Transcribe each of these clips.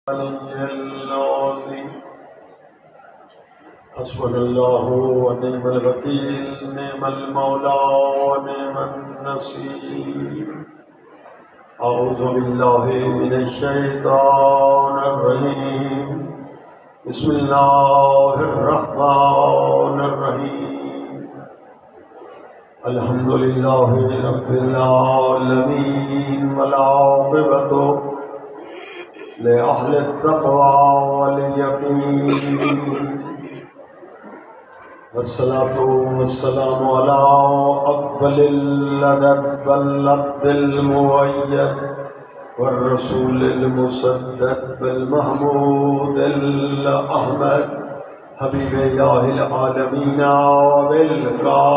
العظيم حسبنا الله ونعم الوكيل نعم المولى ونعم النصير أعوذ بالله من الشيطان الرجيم بسم الله الرحمن الرحيم الحمد لله رب العالمين والعاقبة لأهل التقوى واليقين والصلاة والسلام على أفضل الأدب والعبد المؤيد والرسول المسدد بالمحمود الأحمد حبيب إله العالمين وبالقاسم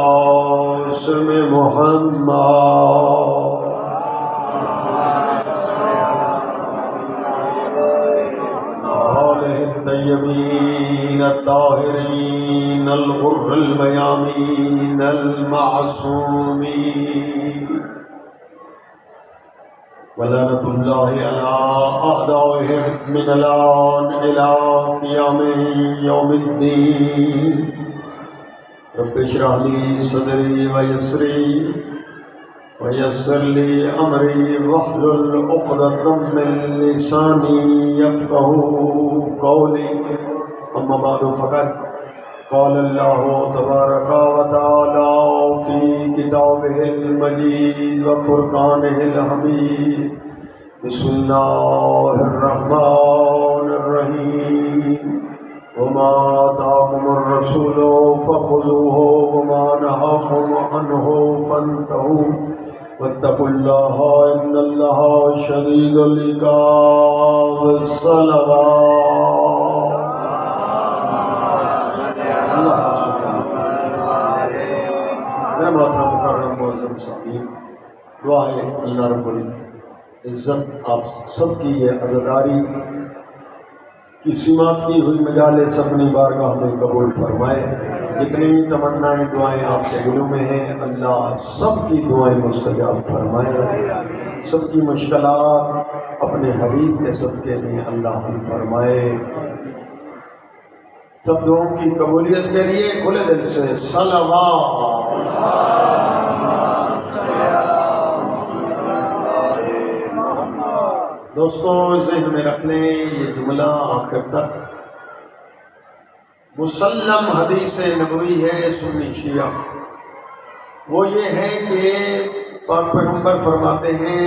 محمد الطيبين الطاهرين الغر الميامين المعصومين ولعنة الله على أعدائهم من الآن إلى قيام يوم الدين رب اشرح لي صدري ويسر لي أمري واحلل عقدة من لساني يفقهوا قولي أما بعد فقد قال الله تبارك وتعالى في كتابه المجيد وفرقانه الحميد بسم الله الرحمن الرحيم وما آتاكم الرسول فخذوه وما نهاكم عنه فانتهوا واتقوا الله إن الله شديد العقاب الصلوات میرے محترم مکرم معظم سامعین، دعا ہے اللہ رب العزت آپ سب کی یہ عزاداری کی سماعت کی ہوئی مجالس اپنی بارگاہ میں قبول فرمائے۔ جتنی تمنائیں دعائیں آپ کے دلوں میں ہیں اللہ سب کی دعائیں مستجاب فرمائے، سب کی مشکلات اپنے حبیب کے صدقے میں اللہ حل فرمائے۔ سب دعاؤں کی قبولیت کے لیے کھلے دل سے صلوات۔ دوستوں ذہن میں رکھ لیں یہ جملہ آخر تک مسلم حدیث نبوی ہے سنی شیعہ، وہ یہ ہے کہ پاک پیغمبر فرماتے ہیں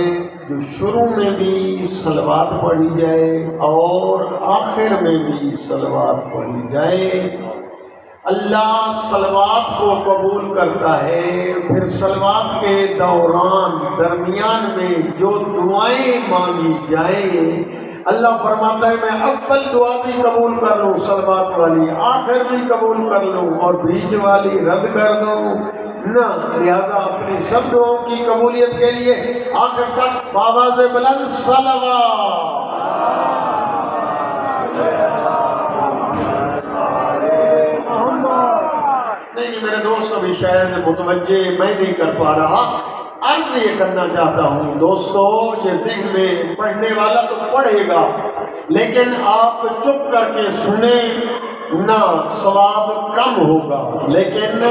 جو شروع میں بھی صلوات پڑھی جائے اور آخر میں بھی صلوات پڑھی جائے اللہ صلوات کو قبول کرتا ہے۔ پھر صلوات کے دوران درمیان میں جو دعائیں مانگی جائیں اللہ فرماتا ہے میں اول دعا بھی قبول کر لوں صلوات والی، آخر بھی قبول کر لوں اور بیچ والی رد کر دوں نہ، لہذا اپنی سب دعاؤں کی قبولیت کے لیے آخر تک بآواز بلند صلوات۔ نہیں میرے دوست ابھی شاید متوجہ میں نہیں کر پا رہا، عرض یہ کرنا چاہتا ہوں دوستو یہ ذہن میں پڑھنے والا تو پڑھے گا لیکن آپ چپ کر کے سنیں نہ ثواب کم ہوگا، لیکن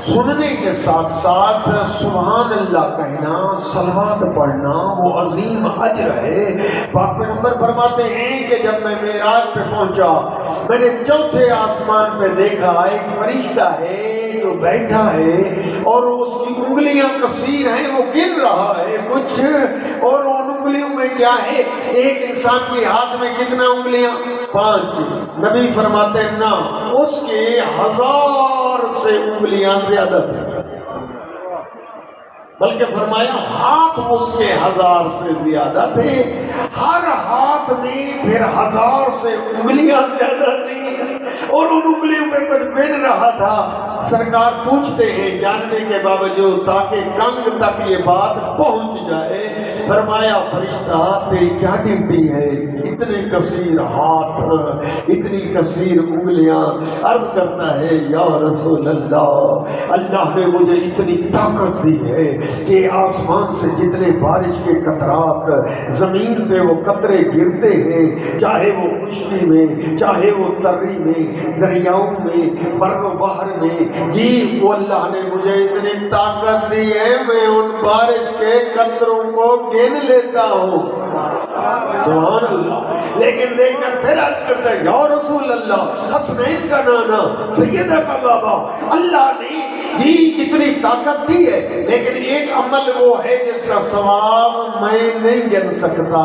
سننے کے ساتھ ساتھ سبحان اللہ کہنا صلوات پڑھنا وہ عظیم اجر ہے۔ پاک پیغمبر فرماتے ہیں کہ جب میں معراج پہ پہنچا میں نے چوتھے آسمان پہ دیکھا ایک فرشتہ ہے جو بیٹھا ہے اور اس کی انگلیاں کثیر ہیں، وہ گن رہا ہے کچھ، اور ان انگلیوں میں کیا ہے ایک انسان کے ہاتھ میں کتنا انگلیاں؟ 5۔ نبی فرماتے ہیں نہ، اس کے 1000 سے انگلیاں زیادہ تھیں، بلکہ فرمایا ہاتھ اس کے 1000 سے زیادہ تھے، ہر ہاتھ میں پھر 1000 سے انگلیاں زیادہ تھیں۔ اور ان انگلیوں پہ کچھ بن رہا تھا۔ سرکار پوچھتے ہیں جاننے کے باوجود تاکہ کنگ تک یہ بات پہنچ جائے، فرمایا فرشتہ تیری کیا ڈیوٹی ہے؟ اتنے کثیر ہاتھ، اتنی کثیر انگلیاں۔ عرض کرتا ہے یا رسول اللہ، اللہ نے مجھے اتنی طاقت دی ہے کہ آسمان سے جتنے بارش کے قطرات زمین پہ وہ قطرے گرتے ہیں، چاہے وہ خشکی میں، چاہے وہ تری میں، دریاؤں میں، بر و بحر میں، جی وہ اللہ نے مجھے اتنی طاقت دی ہے میں ان بارش کے قطروں کو گن لیتا ہوں۔ سبحان اللہ۔ لیکن دیکھ کر پھر عرض کرتا ہے یا رسول اللہ، حسنین کا نانا، سیدہ کا بابا، اللہ نے جی اتنی طاقت دی ہے، لیکن ایک عمل وہ ہے جس کا ثواب میں نہیں گن سکتا۔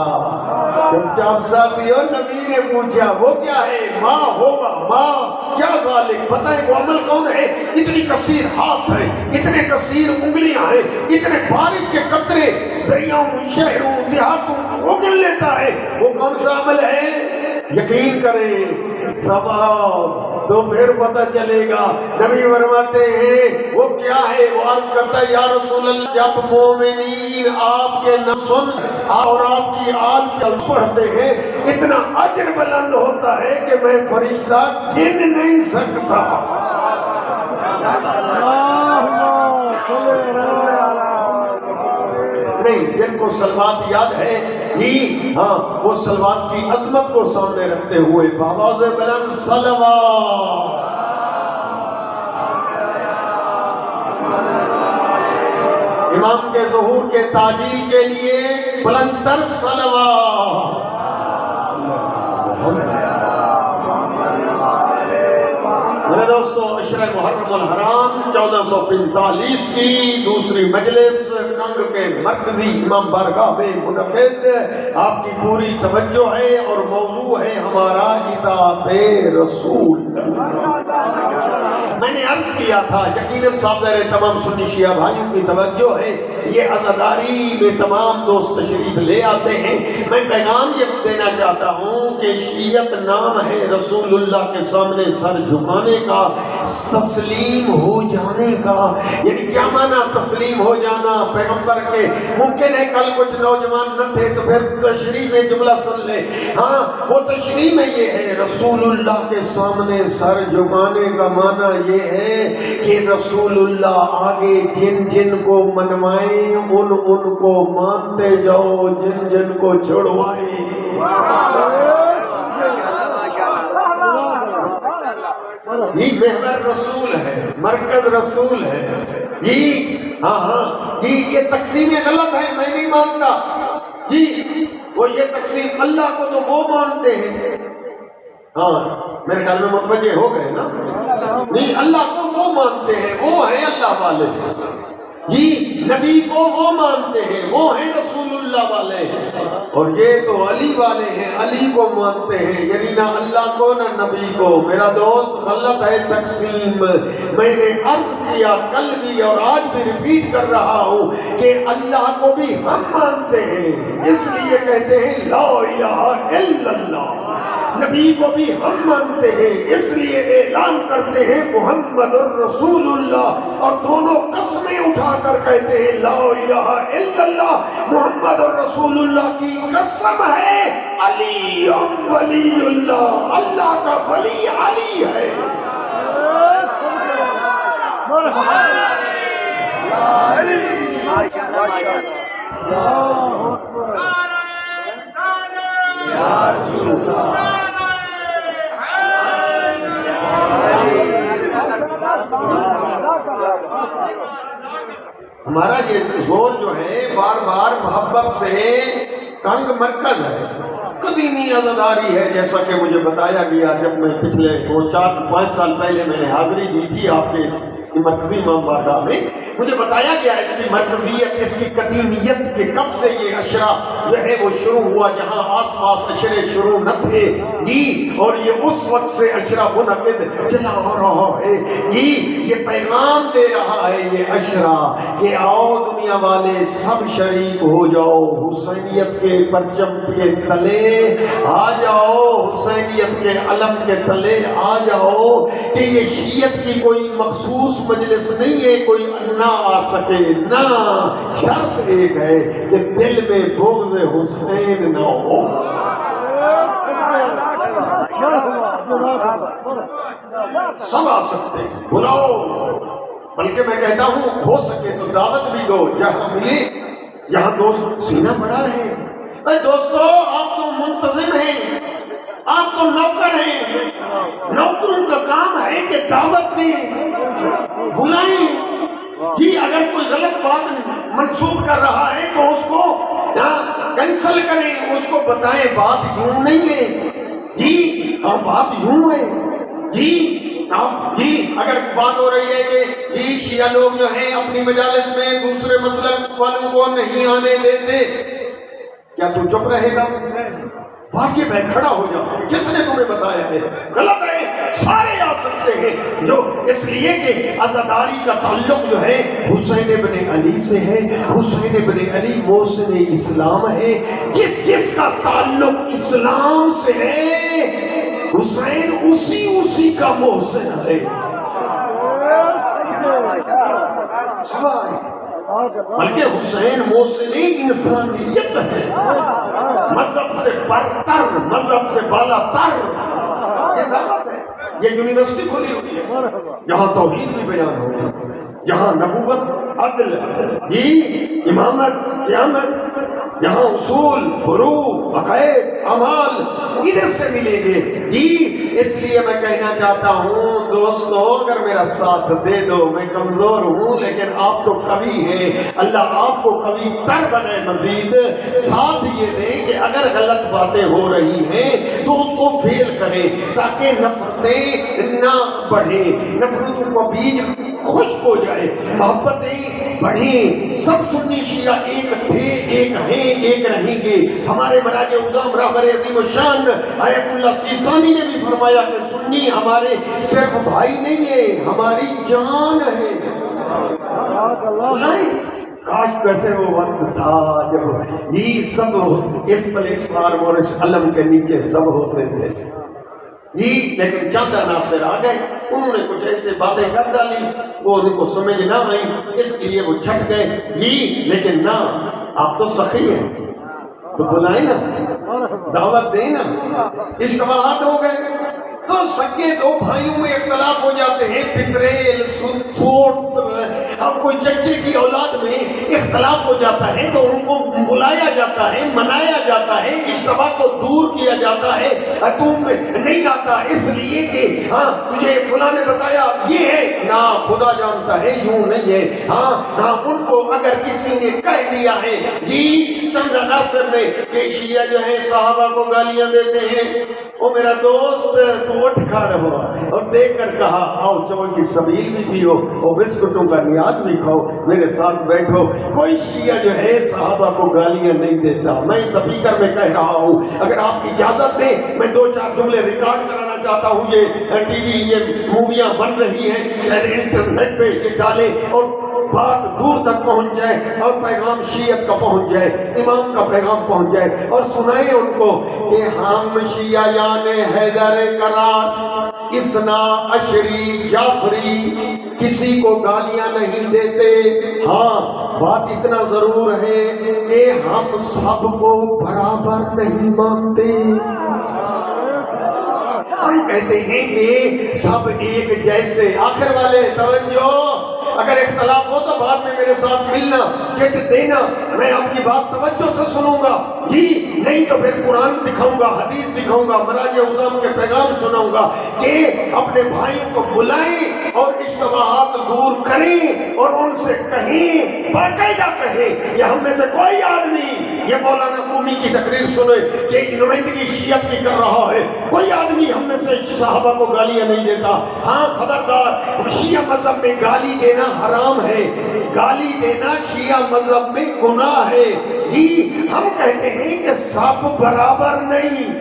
چپ چاپ ساتھیوں، نبی نے پوچھا وہ کیا ہے؟ ماں ہوگا، ماں کیا ذالک، بتائیں وہ عمل کون ہے؟ اتنی کثیر ہاتھ ہے، اتنے کثیر انگلیاں ہیں، اتنے بارش کے قطرے دریاؤں، شہروں، دیہاتوں وہ گن لیتا ہے، وہ کون سا عمل ہے؟ یقین کریں ثواب تو پھر پتہ چلے گا۔ نبی فرماتے ہیں وہ کیا ہے؟ وہ عرض کرتا ہے یا رسول اللہ، جب مومنین آپ کے نسن اور آپ کی آل پڑھتے ہیں اتنا اجر بلند ہوتا ہے کہ میں فرشتہ گن نہیں سکتا۔ نہیں، جن کو صلوات یاد ہے جی ہاں، وہ صلوات کی عظمت کو سامنے رکھتے ہوئے بآواز بلند صلوات۔ امام کے ظہور کے تعجیل کے لیے بلند تر صلوات۔ میرے دوستو، عشرہ محرم الحرام 1445 کی دوسری مجلس کنگ کے مرکزی امام بارگاہ میں منعقد۔ آپ کی پوری توجہ ہے اور موضوع ہے ہمارا اطاعت رسول۔ میں نے عرض کیا تھا یقیناً صاحب تمام سنی شیعہ بھائیوں کی توجہ ہے، یہ عزاداری میں تمام دوست تشریف لے آتے ہیں۔ میں پیغام یہ دینا چاہتا ہوں کہ شیعت نام ہے رسول اللہ کے سامنے سر جھکانے کا، تسلیم ہو جانے کا۔ یعنی کیا معنی تسلیم ہو جانا پیغمبر کے؟ ممکن ہے کل کچھ نوجوان نہ تھے تو پھر تشریح میں جملہ سن لے۔ ہاں، وہ تشریح میں یہ ہے رسول اللہ کے سامنے سر جھکانے کا معنی یہ ہے کہ رسول اللہ آگے جن جن کو منوائیں ان کو مانتے جاؤ، جن جن کو چھڑوائیں۔ یہ محور رسول ہے، مرکز رسول ہے جی ہاں ہاں جی۔ یہ تقسیمیں غلط ہیں، میں نہیں مانتا جی۔ وہ یہ تقسیم اللہ کو تو وہ مانتے ہیں، ہاں میرے خیال میں متوجہ ہو گئے نا؟ نہیں، اللہ کو وہ مانتے ہیں، وہ ہیں اللہ والے جی۔ نبی کو وہ مانتے ہیں، وہ ہیں رسول اللہ والے، اور یہ تو علی والے ہیں، علی کو مانتے ہیں، یعنی نہ اللہ کو نہ نبی کو۔ میرا دوست غلط ہے تقسیم۔ میں نے عرض کیا کل بھی اور آج بھی ریپیٹ کر رہا ہوں کہ اللہ کو بھی ہم مانتے ہیں، اس لیے کہتے ہیں لا الہ الا اللہ۔ نبی کو بھی ہم مانتے ہیں، اس لیے اعلان کرتے ہیں محمد الرسول اللہ، اور دونوں قسمیں اٹھا کر کہتے ہیں لا الہ الا اللہ محمد الرسول اللہ کی قسم ہے علی ولی اللہ، اللہ کا ولی علی ہے۔ ہمارا یہ زور جو ہے بار بار محبت سے کنگ مرکز ہے، قدیمی عزاداری ہے، جیسا کہ مجھے بتایا گیا جب میں پچھلے 4-5 سال پہلے میں نے حاضری دی تھی آپ کے اس مرکزی امام بارگاہ میں، مجھے بتایا گیا اس کی مرکزیت، اس کی قدیمیت کہ کب سے یہ عشرہ جو ہے وہ شروع ہوا، جہاں آس پاس عشرے شروع نہ تھے جی، اور یہ اس وقت سے عشرہ منعقد چلا آ رہا ہے جی۔ یہ پیغام دے رہا ہے یہ عشرہ کہ آؤ دنیا والے سب شریک ہو جاؤ، حسینیت کے پرچم کے تلے آ جاؤ، حسینیت کے علم کے تلے آ جاؤ کہ یہ شیعت کی کوئی مخصوص مجلس نہیں ہے، کوئی نہ آ سکے نہ، شرط ایک ہے کہ دل میں بغض حسین نہ ہو۔ سب آ سکتے ہیں، بلاؤ، بلکہ میں کہتا ہوں ہو سکے تو دعوت بھی دو، جہاں ملے، جہاں دوست سینہ بڑا ہے۔ اے دوستو، آپ تو منتظم ہیں، آپ تو نوکر ہیں، نوکروں کا کام ہے کہ دعوت دیں، بلائیں۔ جی اگر کوئی غلط بات منسوخ کر رہا ہے تو اس کو کینسل کریں، اس کو بتائیں بات یوں نہیں ہے، جی ہاں بات یوں ہے، جی اگر بات ہو رہی ہے کہ جی شیعہ لوگ جو ہیں اپنی مجالس میں دوسرے مسلک والوں کو نہیں آنے دیتے، کیا تو چپ رہے گا؟ واجب ہے کھڑا ہو جاؤ، کس نے تمہیں بتایا ہے؟ غلط ہے، سارے آ سکتے ہیں، جو اس لیے کہ عزاداری کا تعلق جو ہے حسین ابن علی سے ہے، حسین ابن علی محسن اسلام ہے، جس کا تعلق اسلام سے ہے حسین اسی کا محسن ہے۔ بلکہ حسین محسن انسانیت ہے، مذہب سے برتر، مذہب سے بالا تر، یہ دعوت ہے۔ یہ یونیورسٹی کھلی ہوئی ہے جہاں توحید بھی بیان ہوگی، جہاں نبوت، عدل، جی امامت، قیامت، جہاں اصول، فروع، عقائد، اعمال ادھر سے ملیں گے۔ جی اس لیے میں کہنا چاہتا ہوں دوستو، اگر میرا ساتھ دے دو، میں کمزور ہوں لیکن آپ تو قوی ہیں، اللہ آپ کو قوی تر بنائے۔ مزید ساتھ یہ دیں کہ اگر غلط باتیں ہو رہی ہیں تو اس کو فیل کریں تاکہ نفرتیں نہ بڑھیں، نفرتوں کا بیج خشک ہو جائے، محبتیں بڑھیں۔ سب سنی شیعہ ایک تھے، ایک ہیں، ایک رہیں گے۔ ہمارے مراج اعظم رہبر عظیم الشان آیت اللہ سیستانی نے بھی فرمایا کہ سنی ہمارے صرف بھائی نہیں ہے، ہماری جان ہے۔ کاش کیسے وہ وقت تھا جب جی سب اس پلیٹ فارم اور اس علم کے نیچے سب ہوتے تھے، جی لیکن چند عناصر آ گئے، انہوں نے کچھ ایسے باتیں کر ڈالی وہ ان کو سمجھ نہ آئی، اس لیے وہ چھٹ گئے۔ جی لیکن نہ، آپ تو سخی ہیں تو بلائیں نا، دعوت دیں نا۔ اجتماعات ہو گئے تو سگے دو بھائیوں میں اختلاف ہو جاتے ہیں، پتریل، سوٹ، اب کوئی چچے کی اولاد میں اختلاف ہو جاتا ہے تو ان کو بلایا جاتا ہے، منایا جاتا ہے، اجتماع کو دور کیا جاتا ہے، تم نہیں آتا اس لیے کہ ہاں تجھے فلاں نے بتایا یہ ہے، نہ خدا جانتا ہے یوں نہیں ہے۔ ہاں ان کو اگر کسی نے کہہ دیا ہے جی چند عناصر میں کہ شیعہ جو ہے صحابہ کو گالیاں دیتے ہیں، وہ میرا دوست تو اٹھ کھڑا ہوا اور دیکھ کر کہا آؤ چوئی کی سبیل بھی پیو اور بسکٹوں کا نیاز بھی کھاؤ، میرے ساتھ بیٹھو۔ کوئی شیعہ جو ہے صحابہ کو گالیاں نہیں دیتا۔ میں سپیکر میں کہہ رہا ہوں، اگر آپ کی اجازت دیں میں دو چار جملے ریکارڈ کرانا چاہتا ہوں۔ یہ ٹی وی، یہ موویاں بن رہی ہیں، شاید انٹرنیٹ پہ یہ ڈالیں اور بات دور تک پہنچ جائے اور پیغام شیعت کا پہنچ جائے، امام کا پیغام پہنچ جائے، اور سنائیں ان کو کہ ہم شیعہ یعنی حیدر کرار اسنا عشری جعفری کسی کو گالیاں نہیں دیتے۔ ہاں بات اتنا ضرور ہے کہ ہم سب کو برابر نہیں مانتے۔ ہم کہتے ہیں کہ سب ایک جیسے۔ آخر والے توجہ، اگر اختلاف ہو تو بعد میں میرے ساتھ ملنا، چٹ دینا، میں آپ کی بات توجہ سے سنوں گا، جی نہیں تو پھر قرآن دکھاؤں گا، حدیث دکھاؤں گا، مراج اعظم کے پیغام سناؤں گا کہ اپنے بھائیوں کو بلائیں اور اشتباہات دور کریں اور ان سے کہیں، باقاعدہ کہیں کہ ہم میں سے کوئی آدمی یہ مولانا قومی کی تقریر سنے کہ نمائندگی شیعت کی کر رہا ہے، کوئی آدمی ہم میں سے صحابہ کو گالیاں نہیں دیتا۔ ہاں خبردار، شیعہ مذہب میں گالی دینا حرام ہے، گالی دینا شیعہ مذہب میں گناہ ہے۔ جی ہم کہتے ہیں کہ سب برابر نہیں،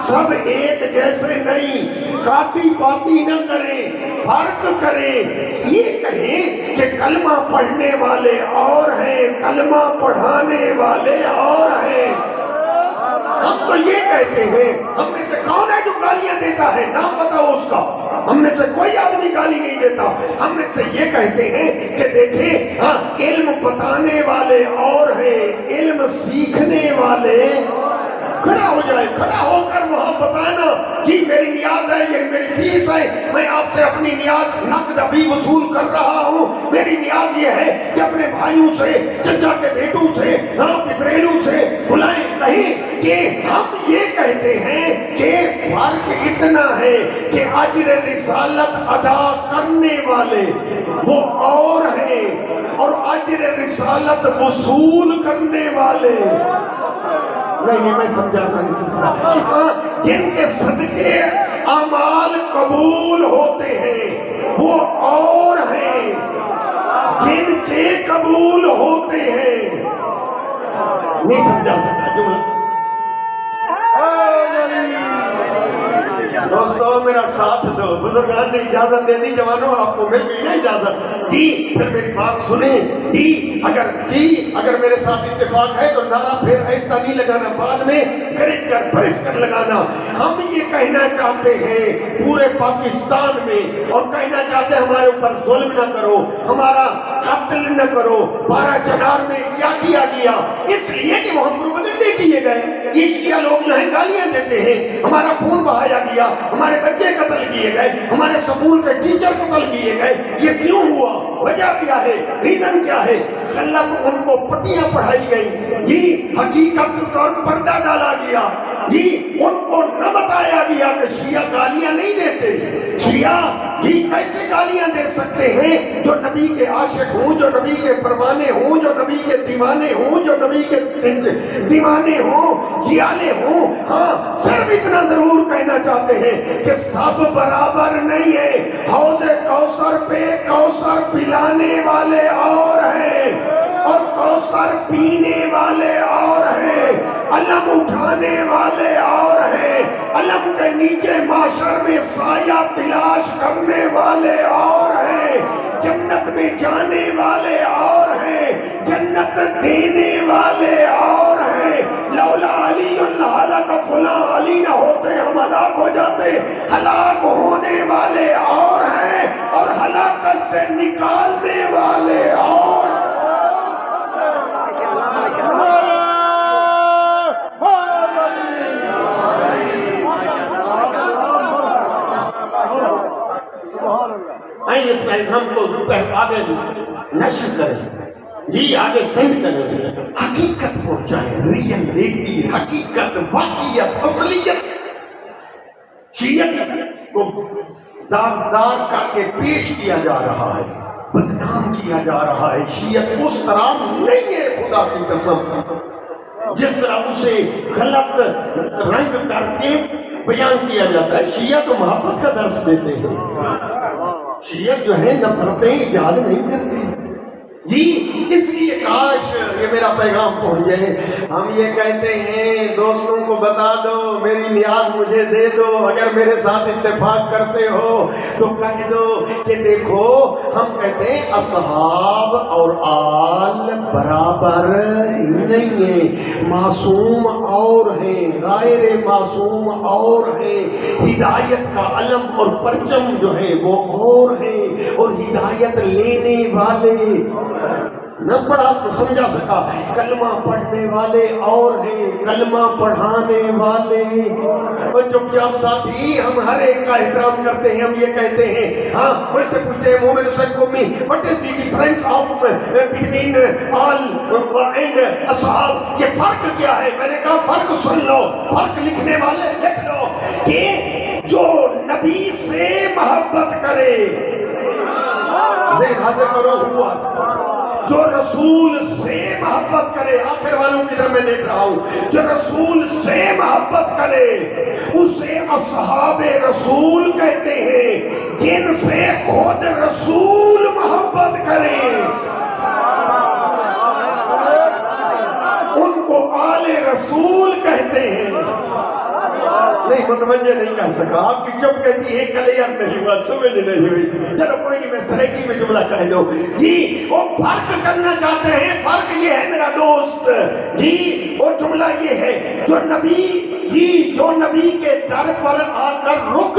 سب ایک جیسے نہیں، کاتی پاتی نہ کریں، فرق کریں۔ یہ کہیں کہ کلمہ پڑھنے والے اور ہیں، کلمہ پڑھانے والے اور ہیں۔ ہم تو یہ کہتے ہیں، ہم میں سے کون ہے جو گالیاں دیتا دیتا ہے؟ نام بتاؤ اس کا۔ ہم میں سے کوئی آدمی گالی نہیں دیتا، ہم میں سے یہ کہتے ہیں کہ دیکھیں علم بتانے والے اور ہیں، علم سیکھنے والے۔ کھڑا ہو جائے، کھڑا ہو کر وہاں بتانا جی میری نیاز ہے، یہ میری فیس ہے، میں آپ سے اپنی نیاز نقد ابھی وصول کر رہا ہوں، میری نیاز یہ ہے کہ اپنے بھائیوں سے، چچا کے بیٹوں سے، پتریلوں سے بلائیں، کہیں کہ ہم یہ کہتے ہیں کہ فرق اتنا ہے کہ اجر رسالت ادا کرنے والے وہ اور ہیں اور اجر رسالت وصول کرنے والے نہیں میں سمجھا تھا نہیں سمجھا، جن کے صدقے اعمال قبول ہوتے ہیں وہ اور ہیں، جن کے قبول ہوتے ہیں نہیں سمجھا سکتا جملہ۔ دوستو میرا ساتھ دو، بزرگان نے اجازت دے دی، جوانوں آپ کو مل گئی نا اجازت جی، پھر میری بات سنیں جی، اگر میرے ساتھ اتفاق ہے تو نعرہ پھر ایسا نہیں لگانا، بعد میں گرج کر برس کر لگانا۔ ہم یہ کہنا چاہتے ہیں پورے پاکستان میں، اور کہنا چاہتے ہیں ہمارے اوپر ظلم نہ کرو، ہمارا قتل نہ کرو۔ 12 چنار میں کیا کیا گیا؟ اس لیے کہ وہاں پروپیگنڈے کیے گئے، یہ شیعہ لوگ جو ہیں گالیاں دیتے ہیں، ہمارا خون بہایا گیا، ہمارے بچے قتل کیے گئے، ہمارے سکول کے ٹیچر قتل کیے گئے۔ یہ کیوں ہوا؟ وجہ کیا ہے؟ ریزن کیا ہے؟ غلط ان کو پٹیاں پڑھائی گئی جی، حقیقت اور پردہ ڈالا گیا جی، ان کو نہ بتایا گیا کہ شیعہ گالیاں نہیں دیتے۔ شیعہ جی کیسے گالیاں دے سکتے ہیں جو نبی کے عاشق ہوں، جو نبی کے پروانے ہوں، جو نبی کے دیوانے ہوں، جو نبی کے دیوانے ہوں، جیالے ہوں۔ ہاں صرف اتنا ضرور کہنا چاہتے ہیں کہ سب برابر نہیں ہے، حوض کوثر پہ کوثر پلانے والے اور ہیں اور کوثر پینے والے اور ہیں، علم اٹھانے والے اور ہیں، علم کے نیچے معاشر میں سایہ تلاش کرنے والے اور ہیں، جنت میں جانے والے اور ہیں، جنت دینے والے اور ہیں۔ لولا علی اللہ کا فلاں علی نہ ہوتے ہم ہلاک ہو جاتے، ہلاک ہونے والے اور ہیں اور ہلاکت سے نکالنے والے اور ہیں۔ آئیے اس پیغام کو آگے نشر کریں جی، آگے سینڈ کریں، حقیقت پہنچائیں، ریئلٹی، حقیقت، واقعیت، اصلیت۔ شیعت کو داغدار کر کے پیش کیا جا رہا ہے، بدنام کیا جا رہا ہے۔ شیعت اس طرح نہیں ہے، خدا کی قسم، جس طرح اسے غلط رنگ کر کے بیان کیا جاتا ہے۔ شیعہ تو محبت کا درس دیتے ہیں، شیعہ جو ہے نفرتیں ایجاد نہیں کرتے جی، اس لیے کاش یہ میرا پیغام پہنچ جائے۔ ہم یہ کہتے ہیں دوستوں کو بتا دو، میری نیاز مجھے دے دو، اگر میرے ساتھ اتفاق کرتے ہو تو کہہ دو کہ دیکھو ہم کہتے ہیں اصحاب اور آل برابر نہیں ہیں، معصوم اور ہیں، غیر معصوم اور ہیں، ہدایت کا علم اور پرچم جو ہے وہ اور ہیں، اور ہدایت لینے والے نہ پڑھا سمجھا سکا، کلمہ پڑھنے والے اور ہیں، کلمہ پڑھانے والے۔ اور چپ چاپ ساتھی ہم ہر ایک کا احترام کرتے ہیں، ہم یہ کہتے ہیں، ہاں مجھ سے پوچھتے ہیں مومن حسین Qummi what is the difference of between all and اصحاب، یہ فرق کیا ہے؟ میں نے کہا فرق سن لو، فرق لکھنے والے لکھ لو کہ جو نبی سے محبت کرے، ذہن حاضر کرو، ہوا جو رسول سے محبت کرے، آخر والوں کی طرف میں دیکھ رہا ہوں، جو رسول سے محبت کرے اسے اصحاب رسول کہتے ہیں، جن سے خود رسول محبت کرے ان کو آل رسول کہتے ہیں۔ نہیں متوجہ نہیں کر سکا، آپ کی چپ کہتی ہے کلیئر نہیں ہوا، سمجھ نہیں ہوئی، چلو کوئی نہیں میں سریکی میں جملہ کہہ دو جی۔ وہ فرق کرنا چاہتے ہیں، فرق یہ ہے میرا دوست جی، وہ جملہ یہ ہے جو نبی جی، جو نبی کے در پر آ کر رک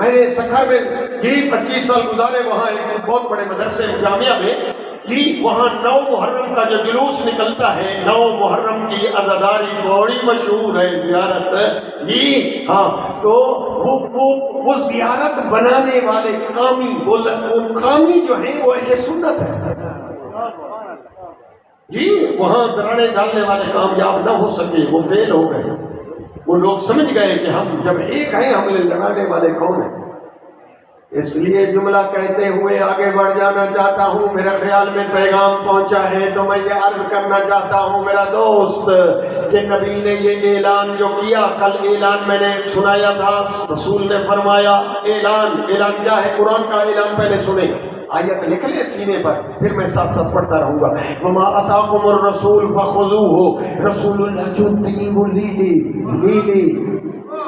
میں نے سکھر میں 25 سال گزارے وہاں ایک بہت بڑے مدرسے جامعہ میں جی، وہاں 9 محرم کا جو جلوس نکلتا ہے، 9 محرم کی عزاداری بڑی مشہور ہے زیارت جی ہاں، تو وہ زیارت بنانے والے قامی، وہ قامی جو ہیں وہ اہل سنت ہے جی، وہاں دراڑے ڈالنے والے کامیاب نہ ہو سکے، وہ فیل ہو گئے، وہ لوگ سمجھ گئے کہ ہم جب ایک ہیں ہم لڑانے والے کون ہیں۔ اس لیے جملہ کہتے ہوئے آگے بڑھ جانا چاہتا ہوں، میرے خیال میں پیغام پہنچا ہے تو میں یہ عرض کرنا چاہتا ہوں میرا دوست کہ نبی نے یہ اعلان جو کیا، کل اعلان میں نے سنایا تھا، رسول نے فرمایا اعلان کیا ہے؟ قرآن کا اعلان پہلے سنیں، آیت لکھ لے سینے پر، پھر میں ساتھ ساتھ پڑھتا رہوں گا۔ وما اتاکم الرسول فخذوہ، رسول اللہ جو دین وہ لے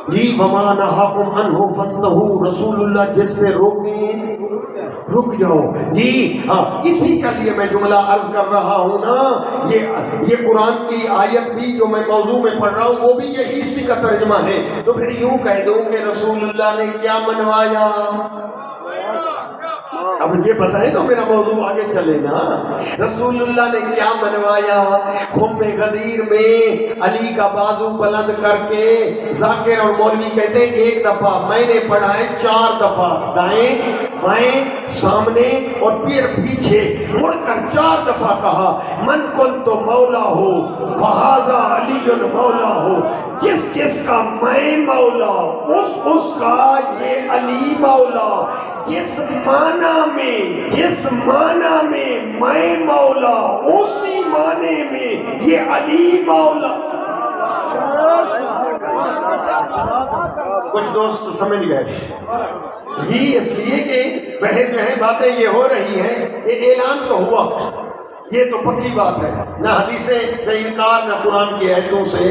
جی، وما نہاکم عنہ فانتہوا، رسول اللہ جس سے رک جاؤ جی ہاں۔ اسی کے لیے میں جملہ عرض کر رہا ہوں نا، یہ قرآن کی آیت بھی جو میں موضوع میں پڑھ رہا ہوں وہ بھی یہی اسی کا ترجمہ ہے، تو پھر یوں کہہ دوں کہ رسول اللہ نے کیا منوایا؟ اب یہ بتائیں تو میرا موضوع آگے چلے نا۔ رسول اللہ نے کیا منوایا؟ خم غدیر میں علی کا بازو بلند کر کے ذاکر اور مولوی کہتے ہیں ایک دفعہ میں نے پڑھا ہے 4 دفعہ، دائیں بائیں سامنے اور پھر پیچھے مڑ کر 4 دفعہ کہا من کنت مولا ہو فہذا علی مولا ہو، جس کا میں مولا اس کا یہ علی مولا، جس معنی میں میں مولا اسی معنی میں یہ علی مولا۔ کچھ دوست سمجھ گئے جی، اس لیے کہ بہن جو ہے باتیں یہ ہو رہی ہیں، یہ اعلان تو ہوا، یہ تو پکی بات ہے، نہ حدیثیں سے انکار نہ قرآن کی آیتوں سے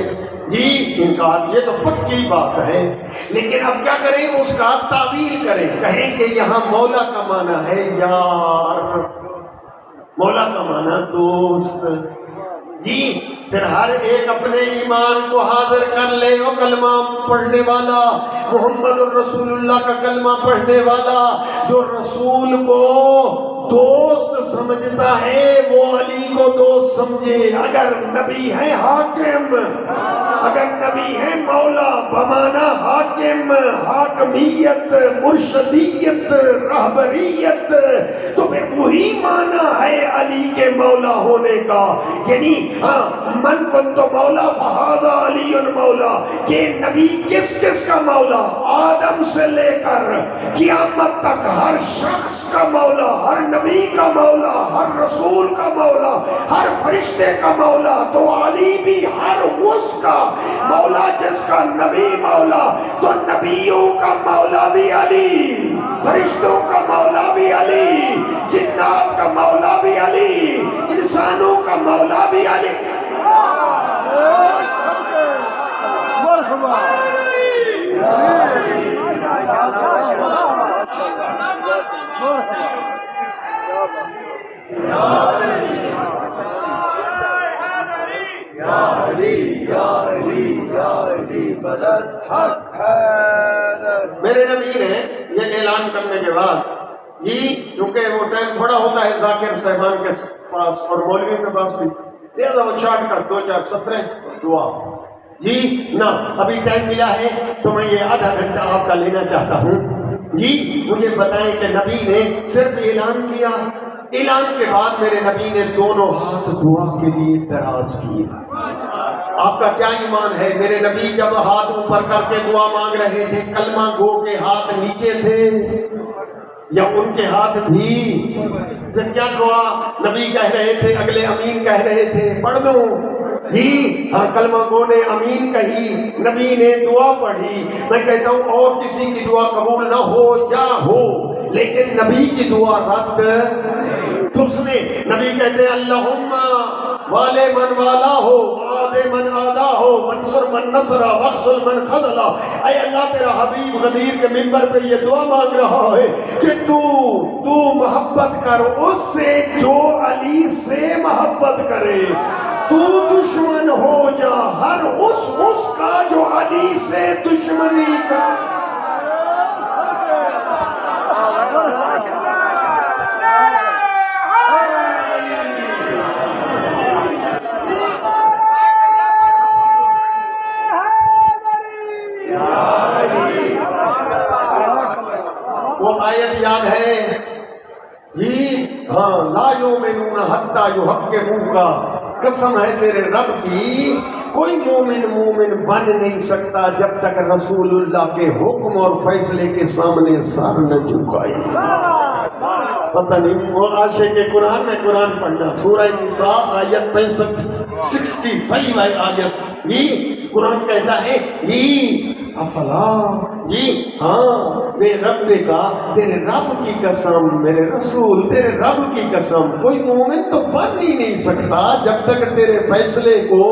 جی انکار، یہ تو پکی بات ہے۔ لیکن اب کیا کریں؟ اس کا تعویل کریں، کہیں کہ یہاں مولا کا معنی ہے یار، مولا کا معنی دوست جی۔ پھر ہر ایک اپنے ایمان کو حاضر کر لے، وہ کلمہ پڑھنے والا، محمد الرسول اللہ کا کلمہ پڑھنے والا جو رسول کو دوست سمجھتا ہے وہ علی کو دوست سمجھے۔ اگر نبی ہے حاکم، اگر نبی ہے مولا بمانا حاکم، حاکمیت، مرشدیت، رہبریت، تو پھر وہی معنی ہے علی کے مولا ہونے کا، یعنی ہاں من کنت مولا فہذا علی مولا، کہ نبی کس کا مولا؟ آدم سے لے کر قیامت تک ہر شخص کا مولا، ہر نبی کا مولا، ہر رسول کا مولا، ہر فرشتے کا مولا، تو علی بھی ہر اس کا مولا جس کا نبی مولا، تو نبیوں کا مولا بھی علی، فرشتوں کا مولا بھی علی، جنات کا مولا بھی علی، انسانوں کا مولا بھی علی۔ میرے نبی نے یہ اعلان کرنے کے بعد جی، چونکہ وہ ٹائم تھوڑا ہوتا ہے ذاکر صاحبان کے پاس اور مولوی کے پاس بھی، لہذا وہ چارٹ کر 2 4 17 دعا جی نا، ابھی ٹائم ملا ہے تو میں یہ آدھا گھنٹہ آپ کا لینا چاہتا ہوں جی۔ مجھے بتائیں کہ نبی نے صرف اعلان کیا، اعلان کے بعد میرے نبی نے دونوں ہاتھ دعا کے لیے دراز کیے۔ آپ کا کیا ایمان ہے؟ میرے نبی جب ہاتھ اوپر کر کے دعا مانگ رہے تھے، کلمہ گو کے ہاتھ نیچے تھے یا ان کے ہاتھ بھی؟ پھر کیا دعا نبی کہہ رہے تھے؟ اگلے امین کہہ رہے تھے، پڑھ دوں جی ہر کلمہ گو نے امین کہی، نبی نے دعا پڑھی۔ میں کہتا ہوں اور کسی کی دعا قبول نہ ہو یا ہو، لیکن نبی کی دعا رد تو سنے۔ نبی کہتے ہیں اللہم والے من والا ہو، آدے من آدھا ہو، منصر من نصرہ، وخذل من خذلہ۔ اے اللہ تیرا حبیب غدیر کے منبر پہ یہ دعا مانگ رہا ہے کہ تو محبت کر اس سے جو علی سے محبت کرے، تو دشمن ہو جا ہر اس کا جو علی سے دشمنی کر۔ ہاں لا یؤمنون حتی یحکموک، قسم ہے تیرے رب کی کوئی مومن بن نہیں سکتا جب تک رسول اللہ کے حکم اور فیصلے کے سامنے سر نہ جھکائے۔ پتہ نہیں وہ عاشق قرآن میں قرآن پڑھنا، سورہ نساء آیت 65 آیت، یہ قرآن کہتا ہے یہ افلا، جی ہاں بے رب کا، تیرے رب کی قسم، میرے رسول تیرے رب کی قسم، کوئی مومن تو بن ہی نہیں سکتا جب تک تیرے فیصلے کو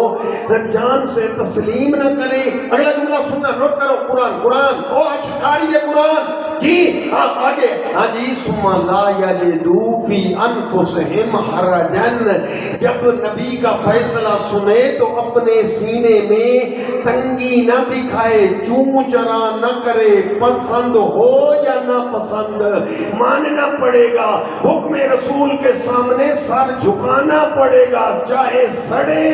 جان سے تسلیم نہ کرے۔ اگلا جملہ سننا، نوٹ کرو، قرآن او اشکاری ہے قرآن، جی ہاں آگے، ہاں جی ثم لا یجدوا فی انفسہم حرجا، جب نبی کا فیصلہ سنے تو اپنے سینے میں تنگی نہ دکھائے، چوں چرا نہ کرے، پسند ہو یا نہ پسند ماننا پڑے گا، حکم رسول کے سامنے سر جھکانا پڑے گا، چاہے سڑے